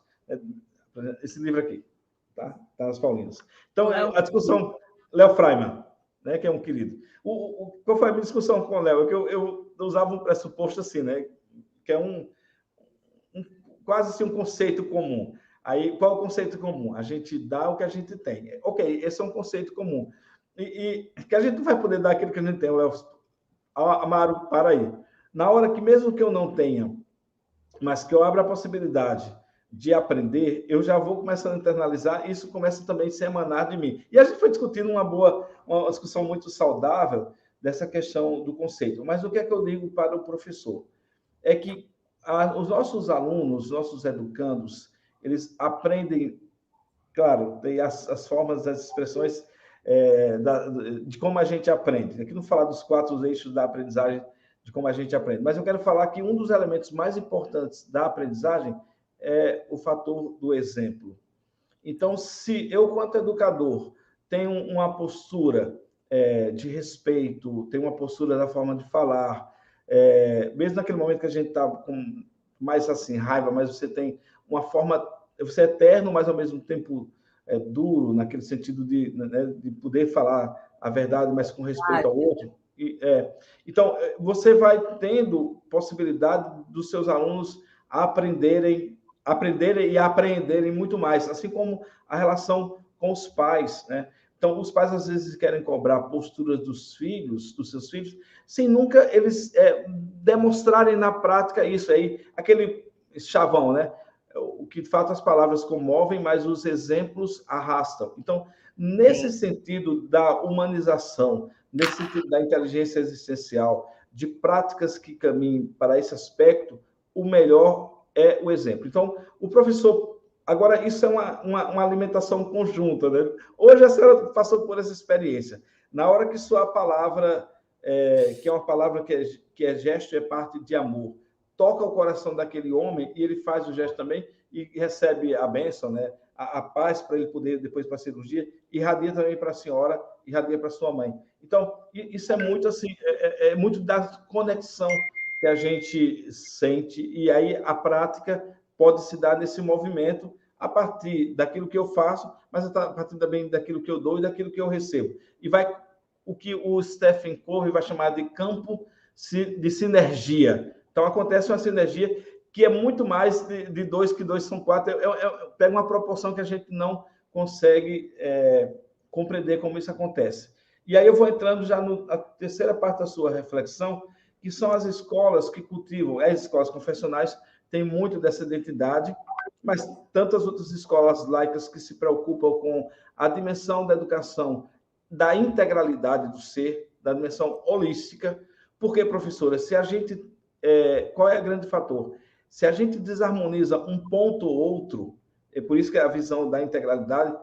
esse livro aqui, tá nas Paulinas. Então, a discussão, Léo Freiman, né, que é um querido. Qual foi a minha discussão com o Léo? É que eu usava um pressuposto assim, né, que é quase assim, um conceito comum. Aí, qual é o conceito comum? A gente dá o que a gente tem. Ok, esse é um conceito comum. E que a gente não vai poder dar aquilo que a gente tem, Léo. Amaro, para aí. Na hora que, mesmo que eu não tenha, mas que eu abra a possibilidade de aprender, eu já vou começando a internalizar, e isso começa também a se emanar de mim. E a gente foi discutindo uma discussão muito saudável dessa questão do conceito. Mas o que é que eu digo para o professor? É que os nossos alunos, os nossos educandos, eles aprendem, claro, tem as formas, as expressões de como a gente aprende. Aqui não falar dos 4 eixos da aprendizagem, de como a gente aprende, mas eu quero falar que um dos elementos mais importantes da aprendizagem é o fator do exemplo. Então, se eu, quanto educador, tenho uma postura de respeito, tenho uma postura da forma de falar, mesmo naquele momento que a gente está com mais assim, raiva, mas você tem uma forma, você é eterno, mas ao mesmo tempo duro, naquele sentido de poder falar a verdade, mas com respeito ao outro. Então, você vai tendo possibilidade dos seus alunos aprenderem e aprenderem muito mais, assim como a relação com os pais, né? Então, os pais às vezes querem cobrar posturas dos seus filhos, sem nunca eles demonstrarem na prática isso aí, aquele chavão, né? O que de fato as palavras comovem, mas os exemplos arrastam. Então, nesse sentido da humanização, nesse sentido da inteligência existencial, de práticas que caminhem para esse aspecto, o melhor é o exemplo. Então, o professor... Agora, isso é uma alimentação conjunta, né? Hoje a senhora passou por essa experiência. Na hora que sua palavra, que é uma palavra que é gesto, é parte de amor, toca o coração daquele homem e ele faz o gesto também e recebe a bênção, né? A paz para ele poder, depois para a cirurgia, irradia também para a senhora, irradia para a sua mãe. Então, isso é muito assim, é muito da conexão que a gente sente, e aí a prática pode se dar nesse movimento a partir daquilo que eu faço, mas a partir também daquilo que eu dou e daquilo que eu recebo. E vai o que o Stephen Covey vai chamar de campo de sinergia. Então, acontece uma sinergia que é muito mais de 2, que 2 são 4. Pega uma proporção que a gente não consegue compreender como isso acontece. E aí eu vou entrando já na terceira parte da sua reflexão, que são as escolas que cultivam, as escolas confessionais têm muito dessa identidade, mas tantas outras escolas laicas que se preocupam com a dimensão da educação, da integralidade do ser, da dimensão holística. Porque, professora, se a gente... qual é o grande fator? Se a gente desarmoniza um ponto ou outro, é por isso que a visão da integralidade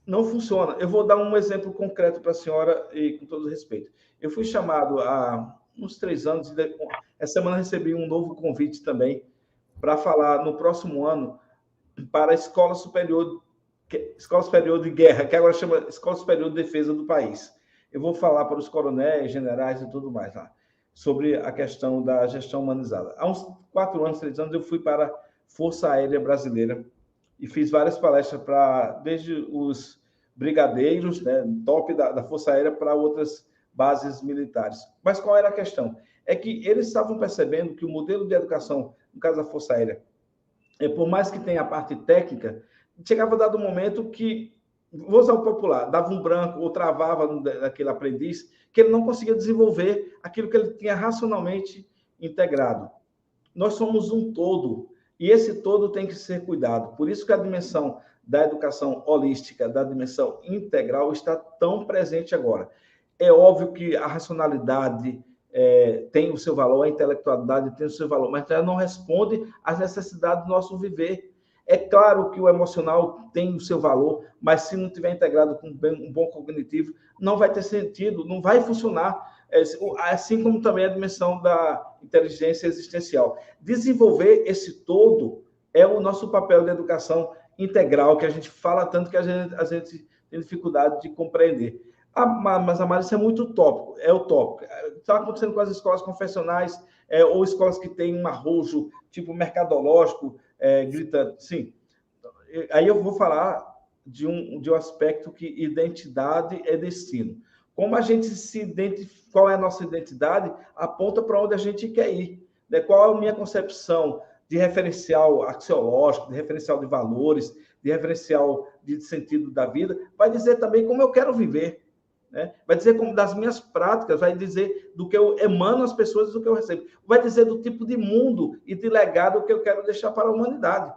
não funciona. Eu vou dar um exemplo concreto para a senhora, e com todo respeito. Eu fui chamado há uns 3 anos, e essa semana recebi um novo convite também, para falar no próximo ano para a Escola Superior de Guerra, que agora chama Escola Superior de Defesa do país. Eu vou falar para os coronéis, generais e tudo mais lá, sobre a questão da gestão humanizada. Há uns 4 anos, 3 anos, eu fui para a Força Aérea Brasileira e fiz várias palestras desde os brigadeiros, né, top da Força Aérea, para outras bases militares. Mas qual era a questão? É que eles estavam percebendo que o modelo de educação, no caso da Força Aérea, por mais que tenha a parte técnica, chegava dado um momento que, vou usar o popular, dava um branco ou travava daquele aprendiz, que ele não conseguia desenvolver aquilo que ele tinha racionalmente integrado. Nós somos um todo, e esse todo tem que ser cuidado. Por isso que a dimensão da educação holística, da dimensão integral, está tão presente agora. É óbvio que a racionalidade tem o seu valor, a intelectualidade tem o seu valor, mas ela não responde às necessidades do nosso viver. É claro que o emocional tem o seu valor, mas se não tiver integrado com um bom cognitivo, não vai ter sentido, não vai funcionar. Assim como também a dimensão da inteligência existencial. Desenvolver esse todo é o nosso papel de educação integral, que a gente fala tanto que a gente tem dificuldade de compreender. Mas, Amara, isso é muito utópico, é utópico. Está acontecendo com as escolas confessionais, ou escolas que têm um arrojo, tipo mercadológico, gritando. Sim. Aí eu vou falar de um aspecto que identidade é destino. Como a gente se identifica, qual é a nossa identidade, aponta para onde a gente quer ir. Né? Qual é a minha concepção de referencial axiológico, de referencial de valores, de referencial de sentido da vida, vai dizer também como eu quero viver. Né? Vai dizer como das minhas práticas, vai dizer do que eu emano às pessoas e do que eu recebo. Vai dizer do tipo de mundo e de legado que eu quero deixar para a humanidade.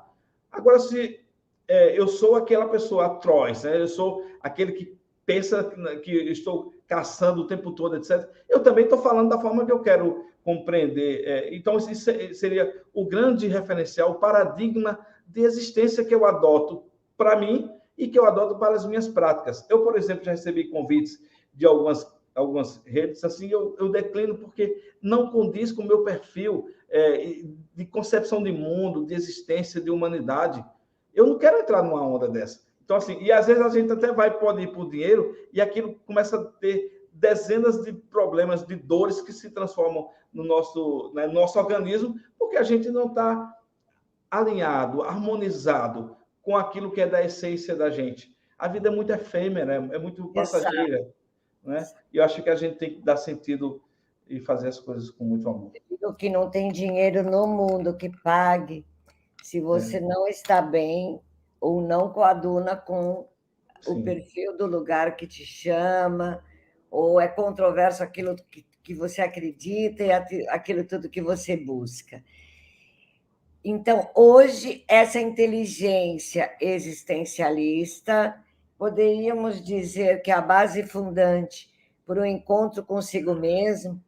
Agora, se eu sou aquela pessoa atroz, né? Eu sou aquele que pensa que estou caçando o tempo todo, etc. Eu também estou falando da forma que eu quero compreender. Então, isso seria o grande referencial, o paradigma de existência que eu adoto para mim e que eu adoto para as minhas práticas. Eu, por exemplo, já recebi convites de algumas redes, assim, eu declino porque não condiz com o meu perfil de concepção de mundo, de existência, de humanidade. Eu não quero entrar numa onda dessa. Então, assim, e às vezes a gente até pode ir por dinheiro e aquilo começa a ter dezenas de problemas, de dores que se transformam no nosso organismo, porque a gente não está alinhado, harmonizado com aquilo que é da essência da gente. A vida é muito efêmera, é muito passageira, né? E eu acho que a gente tem que dar sentido e fazer as coisas com muito amor. Eu digo que não tem dinheiro no mundo que pague se você não está bem ou não coaduna com o perfil do lugar que te chama, ou é controverso aquilo que você acredita e aquilo tudo que você busca. Então, hoje, essa inteligência existencialista, poderíamos dizer que é a base fundante para o encontro consigo mesmo,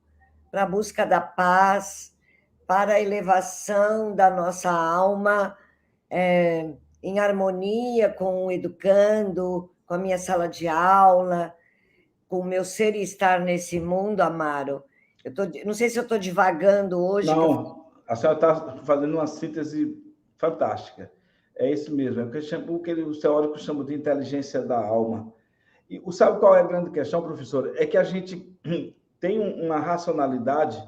para a busca da paz, para a elevação da nossa alma, em harmonia com o educando, com a minha sala de aula, com o meu ser e estar nesse mundo, Amaro. Não sei se eu estou divagando hoje. Não, a senhora está fazendo uma síntese fantástica. É isso mesmo, o que os teóricos chamam de inteligência da alma. E sabe qual é a grande questão, professor? É que a gente tem uma racionalidade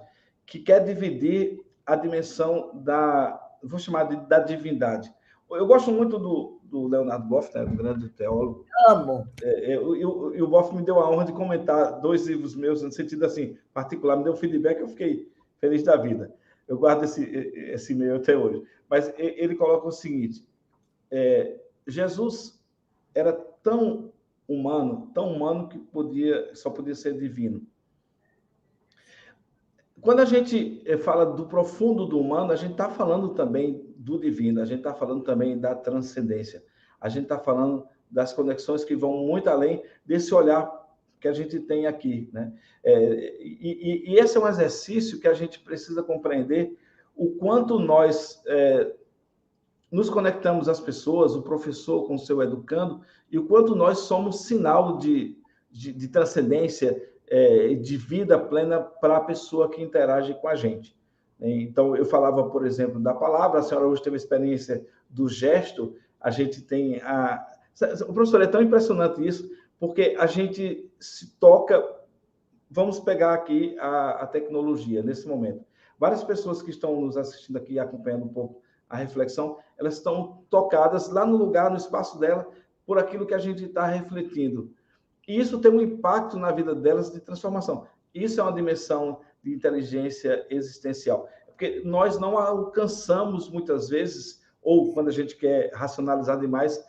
que quer dividir a dimensão vou chamar da divindade. Eu gosto muito do Leonardo Boff, né, um grande teólogo. Amo. E o Boff me deu a honra de comentar 2 livros meus, no sentido assim, particular, me deu feedback, eu fiquei feliz da vida. Eu guardo esse e-mail até hoje. Mas ele coloca o seguinte, Jesus era tão humano que só podia ser divino. Quando a gente fala do profundo do humano, a gente está falando também do divino, a gente está falando também da transcendência, a gente está falando das conexões que vão muito além desse olhar que a gente tem aqui, né? E esse é um exercício que a gente precisa compreender o quanto nós nos conectamos às pessoas, o professor com o seu educando, e o quanto nós somos sinal de transcendência, de vida plena para a pessoa que interage com a gente. Então, eu falava, por exemplo, da palavra, a senhora hoje teve a experiência do gesto, a gente tem O professor, é tão impressionante isso, porque a gente se toca... Vamos pegar aqui a tecnologia, nesse momento. Várias pessoas que estão nos assistindo aqui, acompanhando um pouco a reflexão, elas estão tocadas lá no lugar, no espaço dela, por aquilo que a gente está refletindo. E isso tem um impacto na vida delas de transformação. Isso é uma dimensão de inteligência existencial. Porque nós não alcançamos, muitas vezes, ou quando a gente quer racionalizar demais,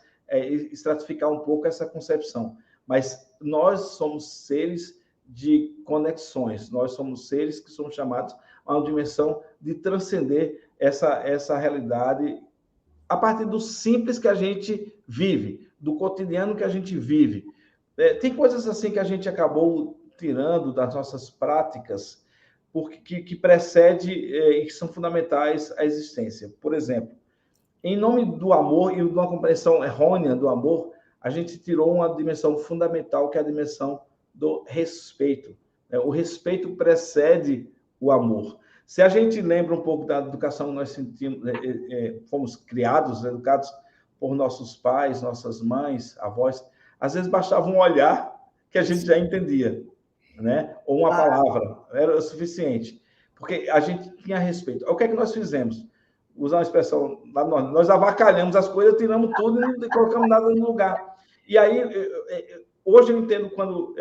estratificar um pouco essa concepção. Mas nós somos seres de conexões, nós somos seres que somos chamados a uma dimensão de transcender essa realidade a partir do simples que a gente vive, do cotidiano que a gente vive. Tem coisas assim que a gente acabou tirando das nossas práticas que precede e que são fundamentais à existência. Por exemplo, em nome do amor e de uma compreensão errônea do amor, a gente tirou uma dimensão fundamental, que é a dimensão do respeito. O respeito precede o amor. Se a gente lembra um pouco da educação que nós sentimos, fomos criados, educados por nossos pais, nossas mães, avós, às vezes bastava um olhar que a gente já entendia, né? Ou uma palavra, era o suficiente, porque a gente tinha respeito. O que é que nós fizemos? Usar uma expressão, nós avacalhamos as coisas, tiramos tudo e não colocamos nada no lugar. E aí, hoje eu entendo quando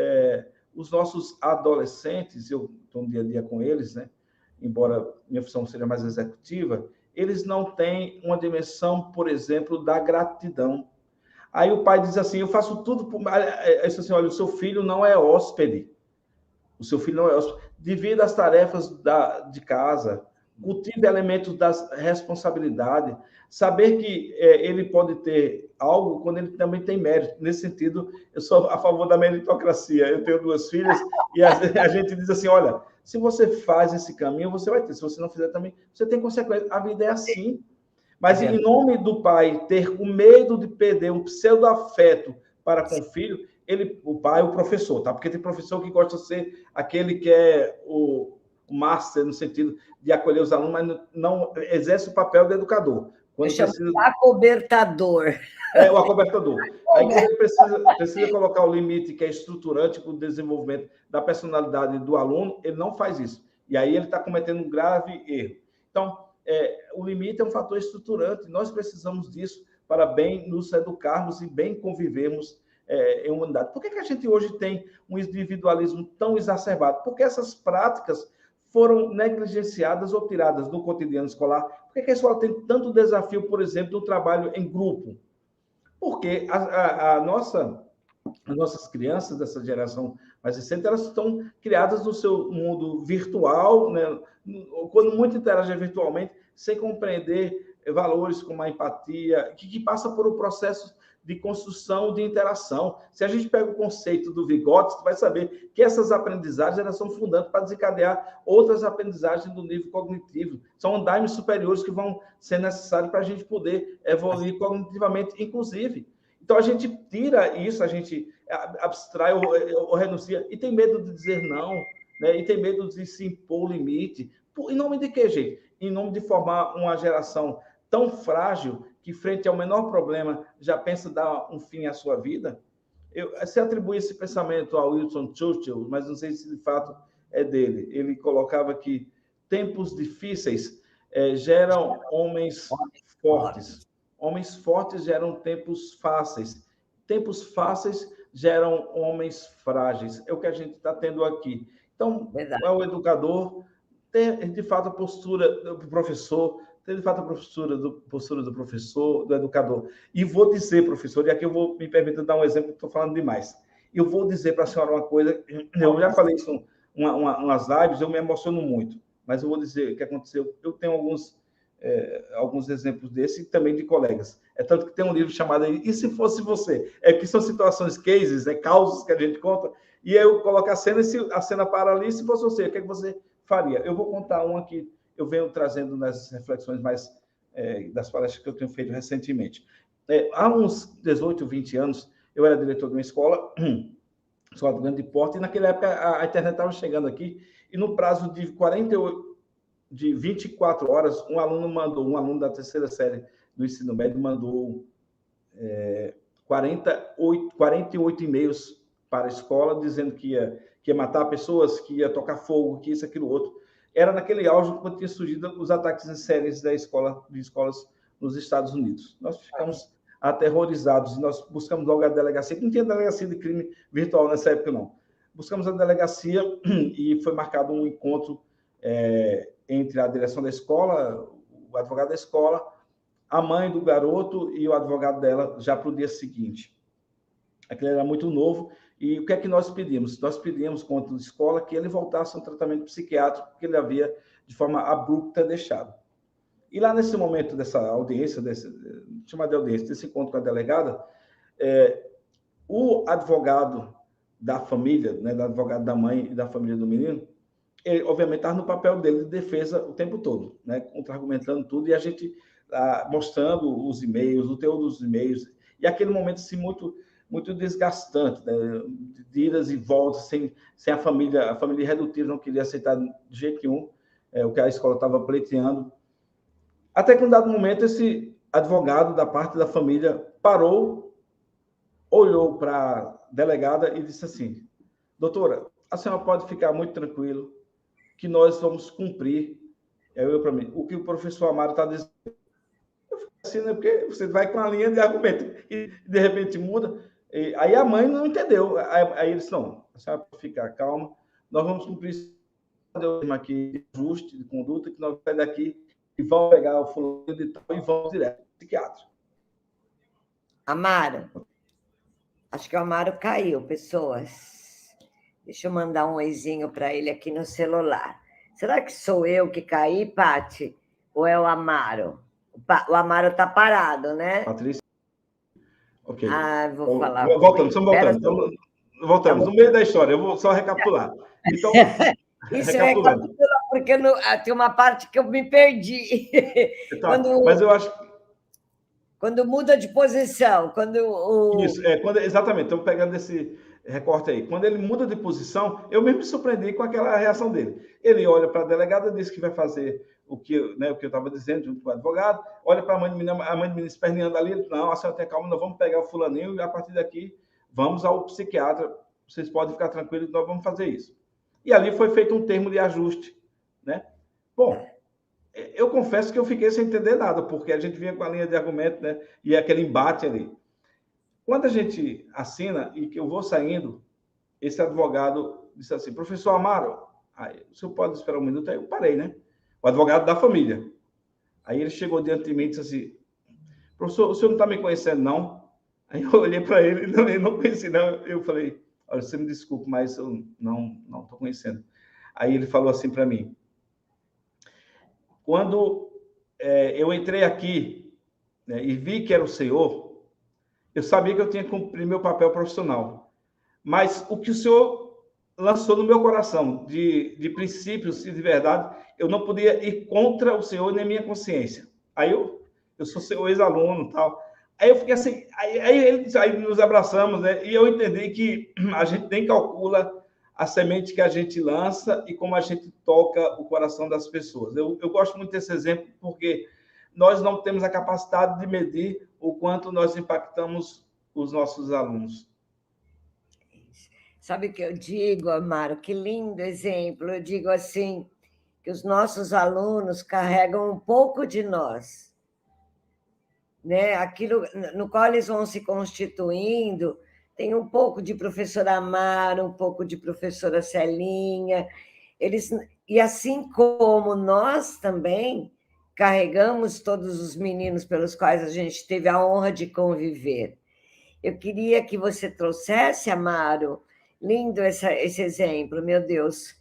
os nossos adolescentes, eu estou no dia a dia com eles, né? Embora minha função seja mais executiva, eles não têm uma dimensão, por exemplo, da gratidão. Aí o pai diz assim, eu faço tudo por... Eu disse assim, olha, o seu filho não é hóspede. O seu filho não é hóspede. Divida as tarefas de casa, cultive elementos da responsabilidade, saber que ele pode ter algo quando ele também tem mérito. Nesse sentido, eu sou a favor da meritocracia. Eu tenho 2 filhas e a gente diz assim, olha, se você faz esse caminho, você vai ter. Se você não fizer também, você tem consequência. A vida é assim. Mas em nome do pai ter o medo de perder um pseudo-afeto para com o filho, o pai é o professor, tá? Porque tem professor que gosta de ser aquele que é o master, no sentido de acolher os alunos, mas não exerce o papel de educador. Quando precisa... acobertador. O acobertador. Aí, quando ele precisa colocar o limite que é estruturante para o desenvolvimento da personalidade do aluno, ele não faz isso. E aí ele está cometendo um grave erro. Então, o limite é um fator estruturante. Nós precisamos disso para bem nos educarmos e bem convivermos em humanidade. Por que a gente hoje tem um individualismo tão exacerbado? Porque essas práticas foram negligenciadas ou tiradas do cotidiano escolar. Por que a escola tem tanto desafio, por exemplo, do trabalho em grupo? Porque as nossas crianças dessa geração mais recente, elas estão criadas no seu mundo virtual, né? Quando muito interagem virtualmente, sem compreender valores como a empatia, que passa por um processo de construção, de interação. Se a gente pega o conceito do Vygotsky, vai saber que essas aprendizagens elas são fundantes para desencadear outras aprendizagens do nível cognitivo. São andaimes superiores que vão ser necessários para a gente poder evoluir cognitivamente, inclusive. Então, a gente tira isso, a gente abstrai ou renuncia, e tem medo de dizer não, né? E tem medo de se impor limite. Em nome de quê, gente? Em nome de formar uma geração tão frágil que, frente ao menor problema, já pensa dar um fim à sua vida? Se atribui esse pensamento a Winston Churchill, mas não sei se de fato é dele. Ele colocava que tempos difíceis geram homens fortes. Homens fortes geram tempos fáceis. Tempos fáceis geram homens frágeis. É o que a gente está tendo aqui. Então, é o educador ter, de fato, a postura do professor, ter, de fato, a postura do professor, do educador. E vou dizer, professor, e aqui eu vou me permitir dar um exemplo, que estou falando demais. Eu vou dizer para a senhora uma coisa, eu já falei isso em umas lives, eu me emociono muito, mas eu vou dizer o que aconteceu. Eu tenho alguns exemplos desse e também de colegas. É tanto que tem um livro chamado E Se Fosse Você? Que são situações, cases, causos que a gente conta, e eu coloco a cena, e se a cena para ali, se fosse você, o que é que você faria? Eu vou contar uma que eu venho trazendo nas reflexões mais das palestras que eu tenho feito recentemente. Há uns 18, 20 anos, eu era diretor de uma escola de grande porte, e naquela época a internet estava chegando aqui, e no prazo de 24 horas, um aluno da terceira série do ensino médio mandou 48 e-mails para a escola, dizendo que ia matar pessoas, que ia tocar fogo, que isso, aquilo, outro. Era naquele auge quando tinha surgido os ataques em séries de escolas nos Estados Unidos. Nós ficamos aterrorizados e nós buscamos logo a delegacia, que não tinha delegacia de crime virtual nessa época, não. Buscamos a delegacia e foi marcado um encontro entre a direção da escola, o advogado da escola, a mãe do garoto e o advogado dela, já para o dia seguinte. Aquele era muito novo, e o que é que nós pedimos? Nós pedimos, contra a escola, que ele voltasse a um tratamento psiquiátrico que ele havia, de forma abrupta, deixado. E lá nesse momento dessa audiência, chamada de audiência, desse encontro com a delegada, o advogado da família, né, do advogado da mãe e da família do menino, ele, obviamente, estava no papel dele de defesa o tempo todo, né, contra-argumentando tudo, e a gente mostrando os e-mails, o teor dos e-mails, e aquele momento assim, muito desgastante, né, de idas e voltas, sem a família irredutível não queria aceitar de jeito nenhum, o que a escola estava pleiteando. Até que, em um dado momento, esse advogado da parte da família parou, olhou para a delegada e disse assim: doutora, a senhora pode ficar muito tranquilo que nós vamos cumprir, para mim, o que o professor Amaro está dizendo. Eu fico assim, né? Porque você vai com a linha de argumento e, de repente, muda. E aí a mãe não entendeu. Aí ele disse: não, a senhora pode ficar calma, nós vamos cumprir isso aqui, ajuste de conduta, que nós vamos sair daqui e vamos pegar o fulano de tal e vamos direto para o psiquiatra. Amaro, acho que o Amaro caiu, pessoas. Deixa eu mandar um oizinho para ele aqui no celular. Será que sou eu que caí, Pati? Ou é o Amaro? O Amaro está parado, né? Patrícia? Ok. Vou falar. Voltamos, estamos voltando. Então, voltamos. No meio da história, eu vou só recapitular. Então, isso recapitula, porque tem uma parte que eu me perdi. Tá, mas eu acho... Quando muda de posição, Isso, exatamente, estou pegando esse recorte aí. Quando ele muda de posição, eu mesmo me surpreendi com aquela reação dele. Ele olha para a delegada, diz que vai fazer o que eu estava dizendo, junto com o advogado, olha para a mãe do menino esperneando ali, ele, não, a senhora tem calma, nós vamos pegar o fulaninho e a partir daqui vamos ao psiquiatra, vocês podem ficar tranquilos, nós vamos fazer isso. E ali foi feito um termo de ajuste, né? Bom, eu confesso que eu fiquei sem entender nada, porque a gente vinha com a linha de argumento, né? E aquele embate ali. Quando a gente assina e que eu vou saindo, esse advogado disse assim: professor Amaro, o senhor pode esperar um minuto? Aí eu parei, né? O advogado da família. Aí ele chegou diante de mim e disse assim: professor, o senhor não está me conhecendo, não? Aí eu olhei para ele, ele não conhecia, não. Eu falei: olha, você me desculpe, mas eu não estou conhecendo. Aí ele falou assim para mim: quando eu entrei aqui, né, e vi que era o senhor, eu sabia que eu tinha que cumprir meu papel profissional. Mas o que o senhor lançou no meu coração, de princípios e de verdade, eu não podia ir contra o senhor nem minha consciência. Aí eu sou seu ex-aluno e tal. Aí eu fiquei assim, aí nos abraçamos, né? E eu entendi que a gente nem calcula a semente que a gente lança e como a gente toca o coração das pessoas. Eu gosto muito desse exemplo porque nós não temos a capacidade de medir o quanto nós impactamos os nossos alunos. Sabe o que eu digo, Amaro? Que lindo exemplo. Eu digo assim, que os nossos alunos carregam um pouco de nós, né? Aquilo no qual eles vão se constituindo, tem um pouco de professora Amaro, um pouco de professora Celinha, e assim como nós também carregamos todos os meninos pelos quais a gente teve a honra de conviver. Eu queria que você trouxesse, Amaro, lindo esse exemplo, meu Deus.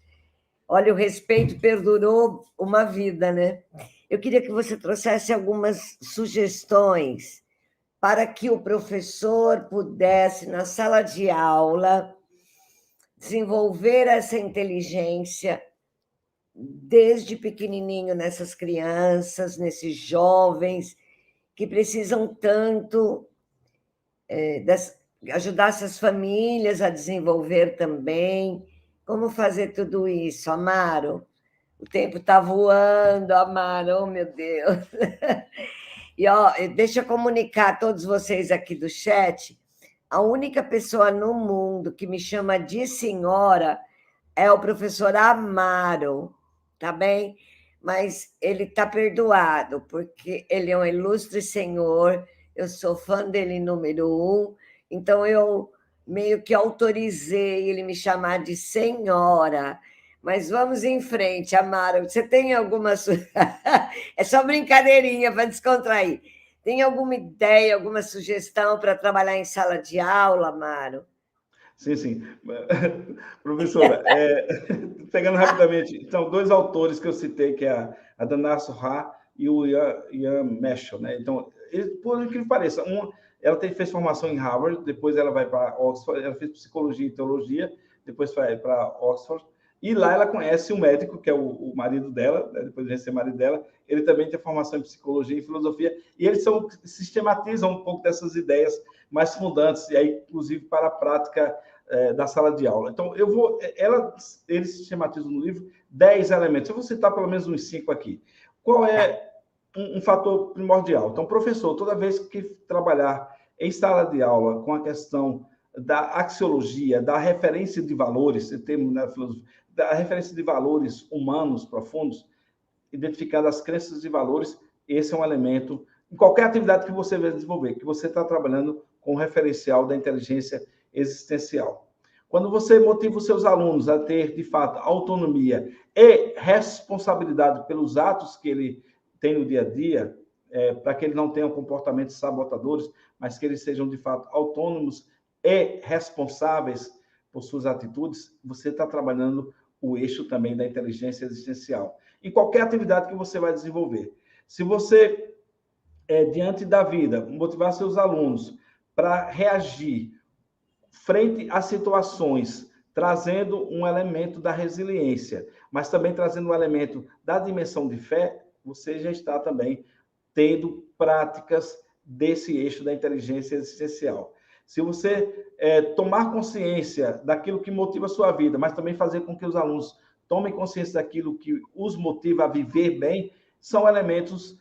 Olha, o respeito perdurou uma vida, né? Eu queria que você trouxesse algumas sugestões para que o professor pudesse, na sala de aula, desenvolver essa inteligência desde pequenininho nessas crianças, nesses jovens que precisam tanto ajudar essas famílias a desenvolver também. Como fazer tudo isso, Amaro? O tempo está voando, Amaro, oh meu Deus. E deixa eu comunicar a todos vocês aqui do chat, a única pessoa no mundo que me chama de senhora é o professor Amaro, tá bem? Mas ele está perdoado, porque ele é um ilustre senhor, eu sou fã dele número 1, então eu meio que autorizei ele me chamar de senhora. Mas vamos em frente, Amaro. Você tem alguma... É só brincadeirinha para descontrair. Tem alguma ideia, alguma sugestão para trabalhar em sala de aula, Amaro? Sim. Professora, pegando rapidamente, então, 2 autores que eu citei, que é a Dana Soha e o Ian Meshel, né? Então, por incrível que pareça, ela fez formação em Harvard, depois ela vai para Oxford, ela fez psicologia e teologia, depois vai para Oxford, e lá ela conhece um médico, que é o marido dela, né? Depois de ser marido dela, ele também tem formação em psicologia e filosofia, e eles sistematizam um pouco dessas ideias mais fundantes, e aí, inclusive, para a prática da sala de aula. Então, eles sistematizam no livro 10 elementos. Eu vou citar pelo menos uns 5 aqui. Qual é um fator primordial? Então, professor, toda vez que trabalhar em sala de aula com a questão da axiologia, da referência de valores, esse termo na filosofia, da referência de valores humanos profundos, identificando as crenças e valores, esse é um elemento, em qualquer atividade que você vai desenvolver, que você está trabalhando com o referencial da inteligência existencial. Quando você motiva os seus alunos a ter, de fato, autonomia e responsabilidade pelos atos que ele tem no dia a dia, para que ele não tenha comportamentos sabotadores, mas que eles sejam, de fato, autônomos e responsáveis por suas atitudes, você está trabalhando o eixo também da inteligência existencial. Em qualquer atividade que você vai desenvolver. Se você, diante da vida, motivar seus alunos para reagir frente a situações, trazendo um elemento da resiliência, mas também trazendo um elemento da dimensão de fé, você já está também tendo práticas desse eixo da inteligência existencial. Se você tomar consciência daquilo que motiva a sua vida, mas também fazer com que os alunos tomem consciência daquilo que os motiva a viver bem, são elementos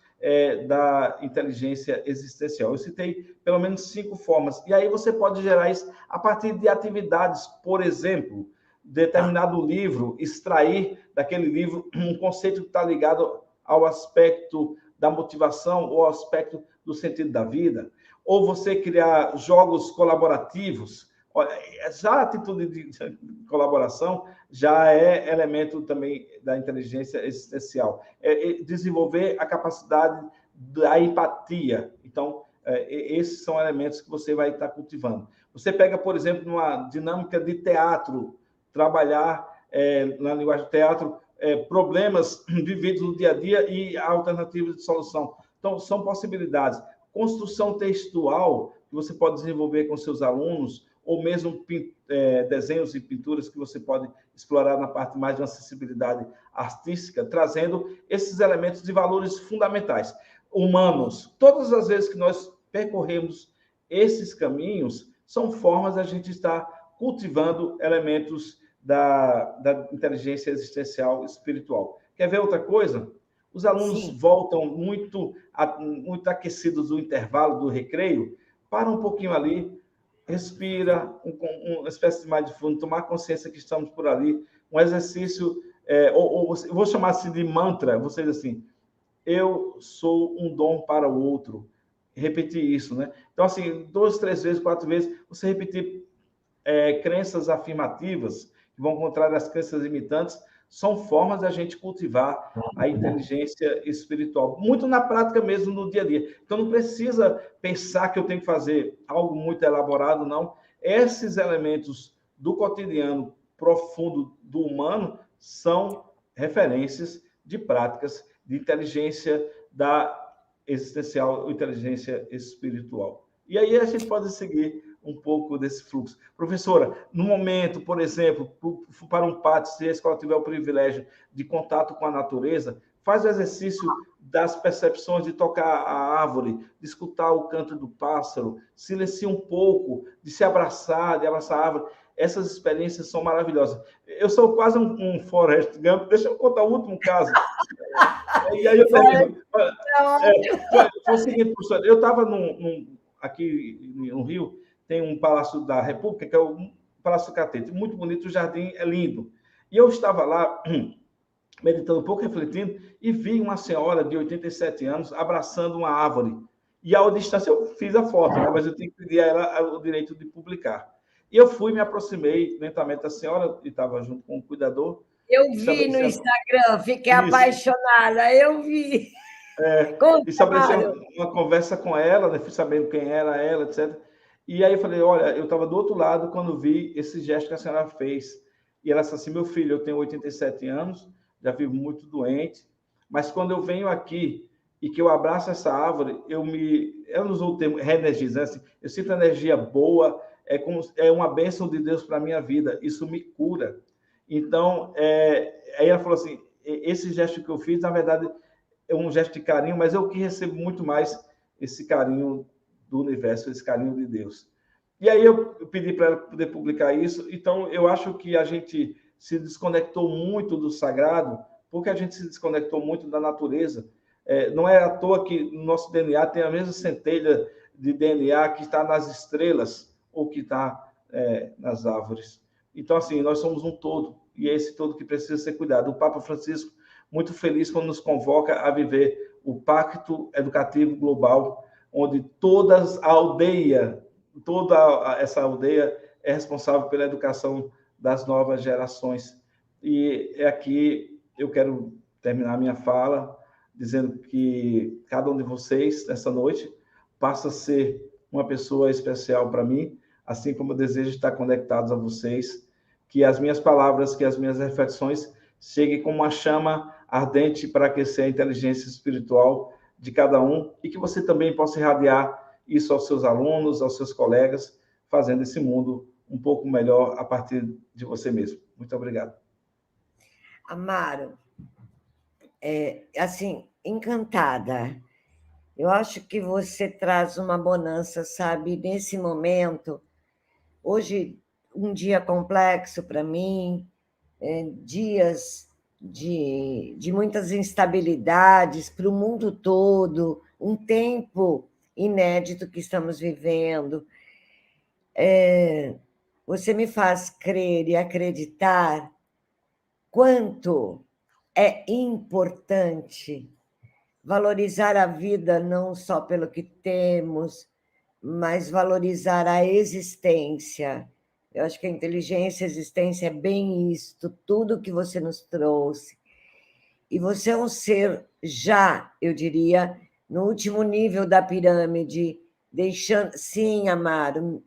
da inteligência existencial. Eu citei pelo menos 5 formas. E aí você pode gerar isso a partir de atividades, por exemplo, determinado livro, extrair daquele livro um conceito que está ligado ao aspecto da motivação ou ao aspecto do sentido da vida. Ou você criar jogos colaborativos. Já a atitude de colaboração já é elemento também da inteligência existencial. Desenvolver a capacidade da empatia. Então, esses são elementos que você vai estar cultivando. Você pega, por exemplo, numa dinâmica de teatro, trabalhar na linguagem do teatro, problemas vividos no dia a dia e alternativas de solução. Então, são possibilidades. Construção textual, que você pode desenvolver com seus alunos, ou mesmo desenhos e pinturas que você pode explorar na parte mais de acessibilidade artística, trazendo esses elementos de valores fundamentais, humanos. Todas as vezes que nós percorremos esses caminhos, são formas de a gente estar cultivando elementos da inteligência existencial espiritual. Quer ver outra coisa? Os alunos Sim. voltam muito aquecidos do intervalo, do recreio, para um pouquinho ali, respira, uma espécie de mindfulness, tomar consciência que estamos por ali, um exercício, vou chamar assim de mantra, você diz assim, eu sou um dom para o outro, repetir isso, né? Então, assim, 2, 3 vezes, 4 vezes, você repetir crenças afirmativas, que vão contrário às crenças limitantes, são formas da gente cultivar a inteligência espiritual, muito na prática mesmo, no dia a dia. Então, não precisa pensar que eu tenho que fazer algo muito elaborado, não. Esses elementos do cotidiano profundo do humano são referências de práticas de inteligência existencial, inteligência espiritual. E aí a gente pode seguir um pouco desse fluxo. Professora, no momento, por exemplo, para um pátio, se a escola tiver o privilégio de contato com a natureza, faz o exercício das percepções de tocar a árvore, de escutar o canto do pássaro, silencia um pouco, de se abraçar, de abraçar a árvore. Essas experiências são maravilhosas. Eu sou quase um Forrest Gump. Deixa eu contar o último caso. E aí eu termino. Foi o seguinte, professor, eu estava aqui no Rio, tem um Palácio da República, que é o Palácio Catete, muito bonito, o jardim é lindo. E eu estava lá, meditando um pouco, refletindo, e vi uma senhora de 87 anos abraçando uma árvore. E, à distância, eu fiz a foto, né? Mas eu tenho que pedir a ela o direito de publicar. E eu fui, me aproximei lentamente da senhora, e estava junto com o cuidador. Eu vi no Instagram, fiquei apaixonada, eu vi. Estabeleceu uma conversa com ela, né? Fui sabendo quem era ela, etc. E aí eu falei, olha, eu estava do outro lado quando vi esse gesto que a senhora fez. E ela disse assim, meu filho, eu tenho 87 anos, já vivo muito doente, mas quando eu venho aqui e que eu abraço essa árvore, eu não usou o termo reenergizante, assim, eu sinto energia boa, é uma bênção de Deus para a minha vida, isso me cura. Então, aí ela falou assim, esse gesto que eu fiz, na verdade, é um gesto de carinho, mas eu que recebo muito mais esse carinho do universo, esse carinho de Deus. E aí eu pedi para ela poder publicar isso. Então, eu acho que a gente se desconectou muito do sagrado, porque a gente se desconectou muito da natureza. Não é à toa que no nosso DNA tem a mesma centelha de DNA que está nas estrelas ou que está nas árvores. Então, assim, nós somos um todo, e é esse todo que precisa ser cuidado. O Papa Francisco, muito feliz quando nos convoca a viver o Pacto Educativo Global, onde toda essa aldeia é responsável pela educação das novas gerações. E aqui eu quero terminar a minha fala dizendo que cada um de vocês, nessa noite, passa a ser uma pessoa especial para mim, assim como eu desejo estar conectados a vocês, que as minhas palavras, que as minhas reflexões cheguem como uma chama ardente para aquecer a inteligência espiritual de cada um e que você também possa irradiar isso aos seus alunos, aos seus colegas, fazendo esse mundo um pouco melhor a partir de você mesmo. Muito obrigado. Amaro, assim, encantada. Eu acho que você traz uma bonança, sabe, nesse momento. Hoje, um dia complexo para mim, dias de muitas instabilidades para o mundo todo, um tempo inédito que estamos vivendo. Você me faz crer e acreditar quanto é importante valorizar a vida não só pelo que temos, mas valorizar a existência. Eu acho que a inteligência e a existência é bem isto, tudo que você nos trouxe. E você é um ser já, eu diria, no último nível da pirâmide, deixando, sim, Amaro,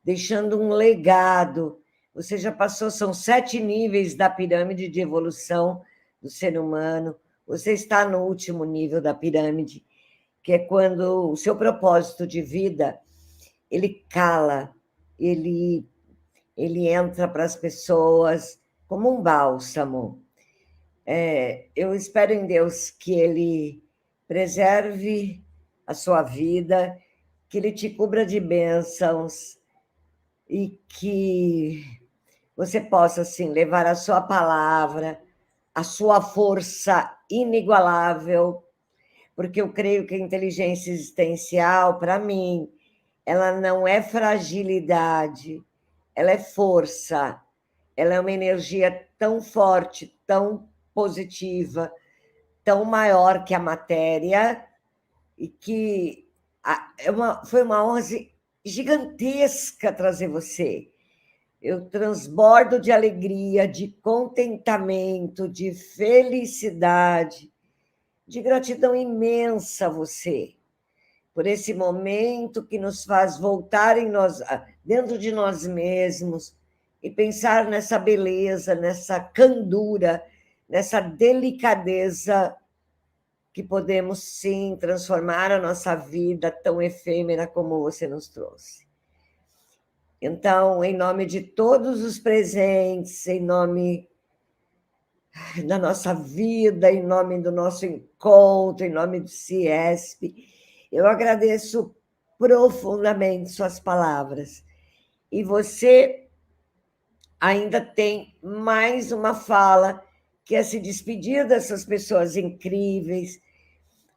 deixando um legado. Você já passou, são 7 níveis da pirâmide de evolução do ser humano. Você está no último nível da pirâmide, que é quando o seu propósito de vida, ele cala, ele entra para as pessoas como um bálsamo. Eu espero em Deus que ele preserve a sua vida, que ele te cubra de bênçãos e que você possa, assim, levar a sua palavra, a sua força inigualável, porque eu creio que a inteligência existencial, para mim, ela não é fragilidade, ela é força, ela é uma energia tão forte, tão positiva, tão maior que a matéria, e que foi uma honra gigantesca trazer você. Eu transbordo de alegria, de contentamento, de felicidade, de gratidão imensa a você, por esse momento que nos faz voltar em nós, dentro de nós mesmos e pensar nessa beleza, nessa candura, nessa delicadeza que podemos, sim, transformar a nossa vida tão efêmera como você nos trouxe. Então, em nome de todos os presentes, em nome da nossa vida, em nome do nosso encontro, em nome do CIESP, eu agradeço profundamente suas palavras. E você ainda tem mais uma fala, que é se despedir dessas pessoas incríveis,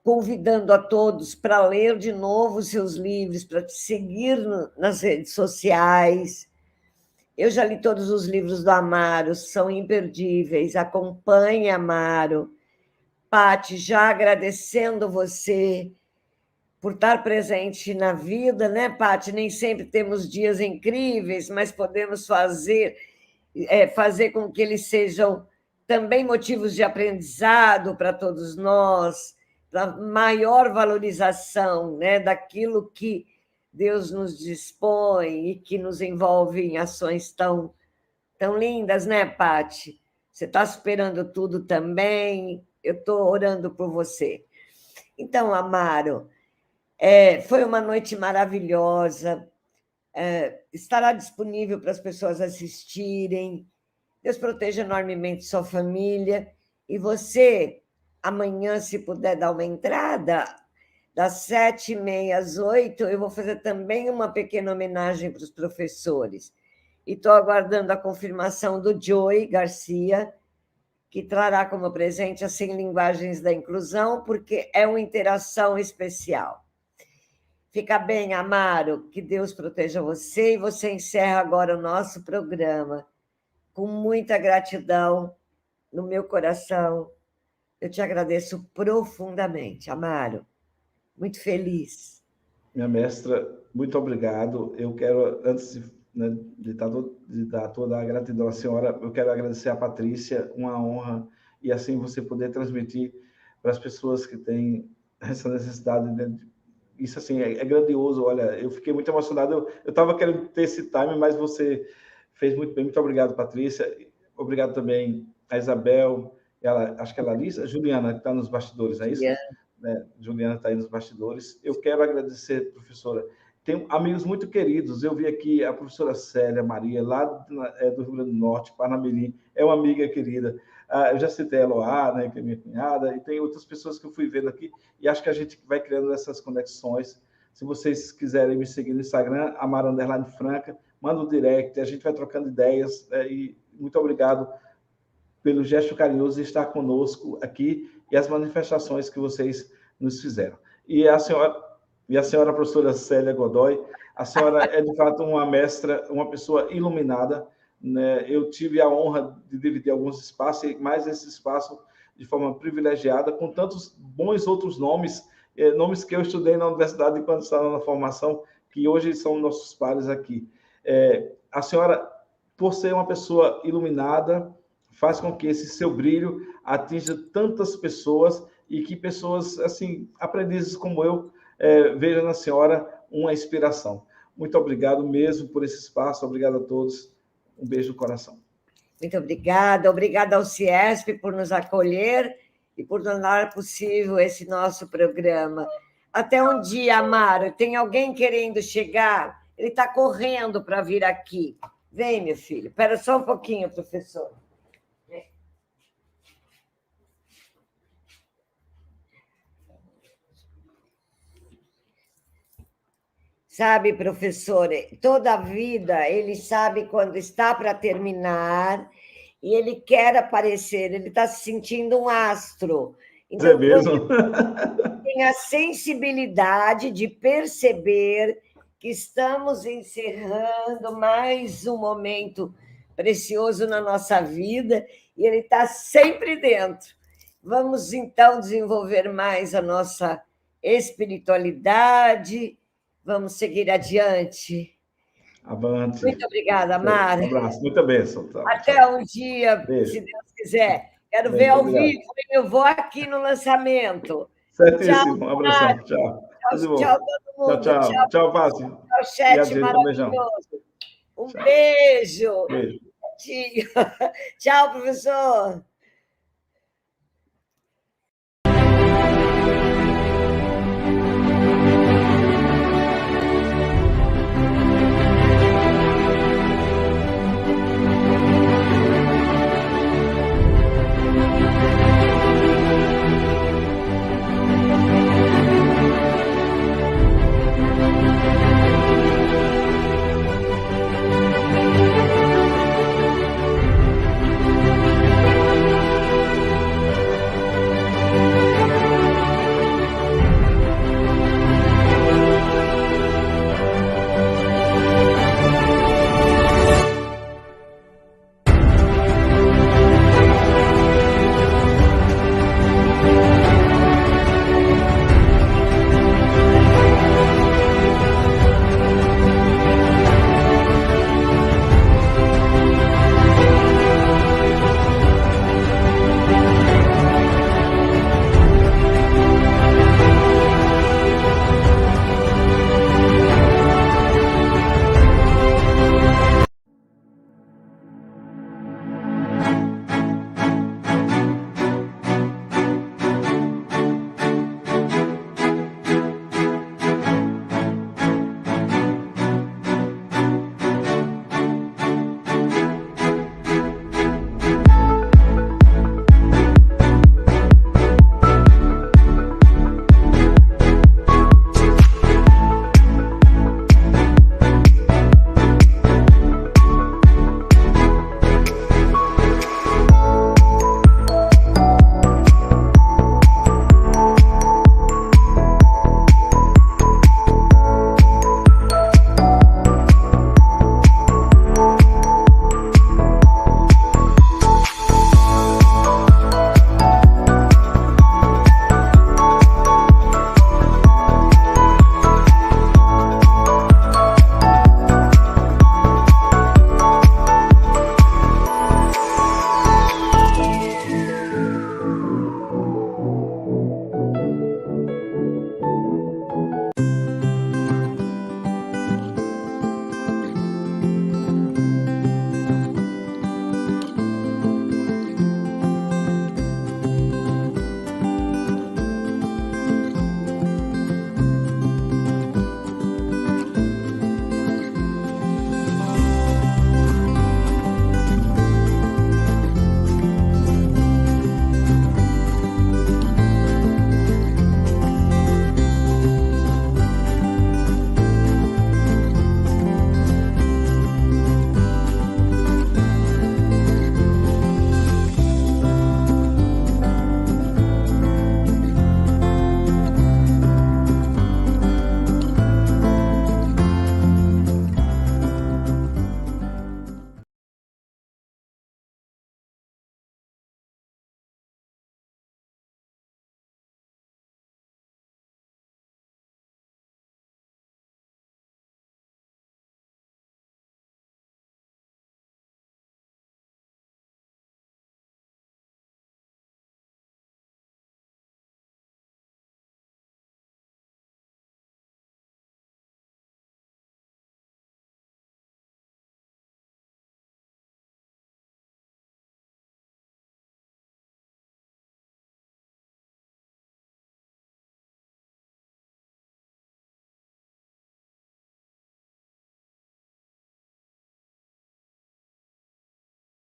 convidando a todos para ler de novo seus livros, para te seguir nas redes sociais. Eu já li todos os livros do Amaro, são imperdíveis. Acompanhe Amaro. Pati, já agradecendo você por estar presente na vida, né, Pati? Nem sempre temos dias incríveis, mas podemos fazer com que eles sejam também motivos de aprendizado para todos nós, para maior valorização, né, daquilo que Deus nos dispõe e que nos envolve em ações tão lindas, né, Pati? Você está superando tudo também, eu estou orando por você. Então, Amaro, foi uma noite maravilhosa, estará disponível para as pessoas assistirem. Deus proteja enormemente sua família. E você, amanhã, se puder dar uma entrada, das 7h30 às 8h, eu vou fazer também uma pequena homenagem para os professores. E estou aguardando a confirmação do Joey Garcia, que trará como presente as 100 linguagens da inclusão, porque é uma interação especial. Fica bem, Amaro, que Deus proteja você, e você encerra agora o nosso programa com muita gratidão no meu coração. Eu te agradeço profundamente, Amaro. Muito feliz. Minha mestra, muito obrigado. Eu quero, antes de dar toda a gratidão à senhora, eu quero agradecer a Patrícia, uma honra, e assim você poder transmitir para as pessoas que têm essa necessidade, né? Isso assim é grandioso. Olha, eu fiquei muito emocionado. Eu estava querendo ter esse time, mas você fez muito bem. Muito obrigado, Patrícia. Obrigado também a Isabel, acho que é a Larissa, Juliana, que está nos bastidores, não é isso? Juliana está aí nos bastidores. Eu quero agradecer, professora. Tenho amigos muito queridos. Eu vi aqui a professora Célia Maria, lá do Rio Grande do Norte, Parnamirim, é uma amiga querida. Eu já citei a Eloá, né, que é minha cunhada, e tem outras pessoas que eu fui vendo aqui, e acho que a gente vai criando essas conexões. Se vocês quiserem me seguir no Instagram, Amaro_Franca, manda um direct, a gente vai trocando ideias, e muito obrigado pelo gesto carinhoso de estar conosco aqui e as manifestações que vocês nos fizeram. E a senhora professora Célia Godoy, a senhora é, de fato, uma mestra, uma pessoa iluminada, né? Eu tive a honra de dividir alguns espaços, e mais esse espaço de forma privilegiada, com tantos bons outros nomes, nomes que eu estudei na universidade enquanto estava na formação, que hoje são nossos pares aqui. A senhora, por ser uma pessoa iluminada, faz com que esse seu brilho atinja tantas pessoas e que pessoas, assim, aprendizes como eu, vejam na senhora uma inspiração. Muito obrigado mesmo por esse espaço. Obrigado a todos. Um beijo no coração. Muito obrigada. Obrigada ao CIESP por nos acolher e por tornar possível esse nosso programa. Até um dia, Amaro. Tem alguém querendo chegar? Ele está correndo para vir aqui. Vem, meu filho. Espera só um pouquinho, professor. Sabe, professor, toda a vida ele sabe quando está para terminar e ele quer aparecer, ele está se sentindo um astro. Então, é mesmo? Ele tem a sensibilidade de perceber que estamos encerrando mais um momento precioso na nossa vida e ele está sempre dentro. Vamos, então, desenvolver mais a nossa espiritualidade. Vamos seguir adiante. Avante. Muito obrigada, Mara. Um abraço, muita bênção. Até um dia, beijo. Se Deus quiser. Quero ver ao vivo, eu vou aqui no lançamento. Certíssimo, um abração. Tchau. Tchau, todo mundo. Tchau, tchau, Pásio. Tchau, chat maravilhoso. Um beijo. Beijo. Tchau, professor.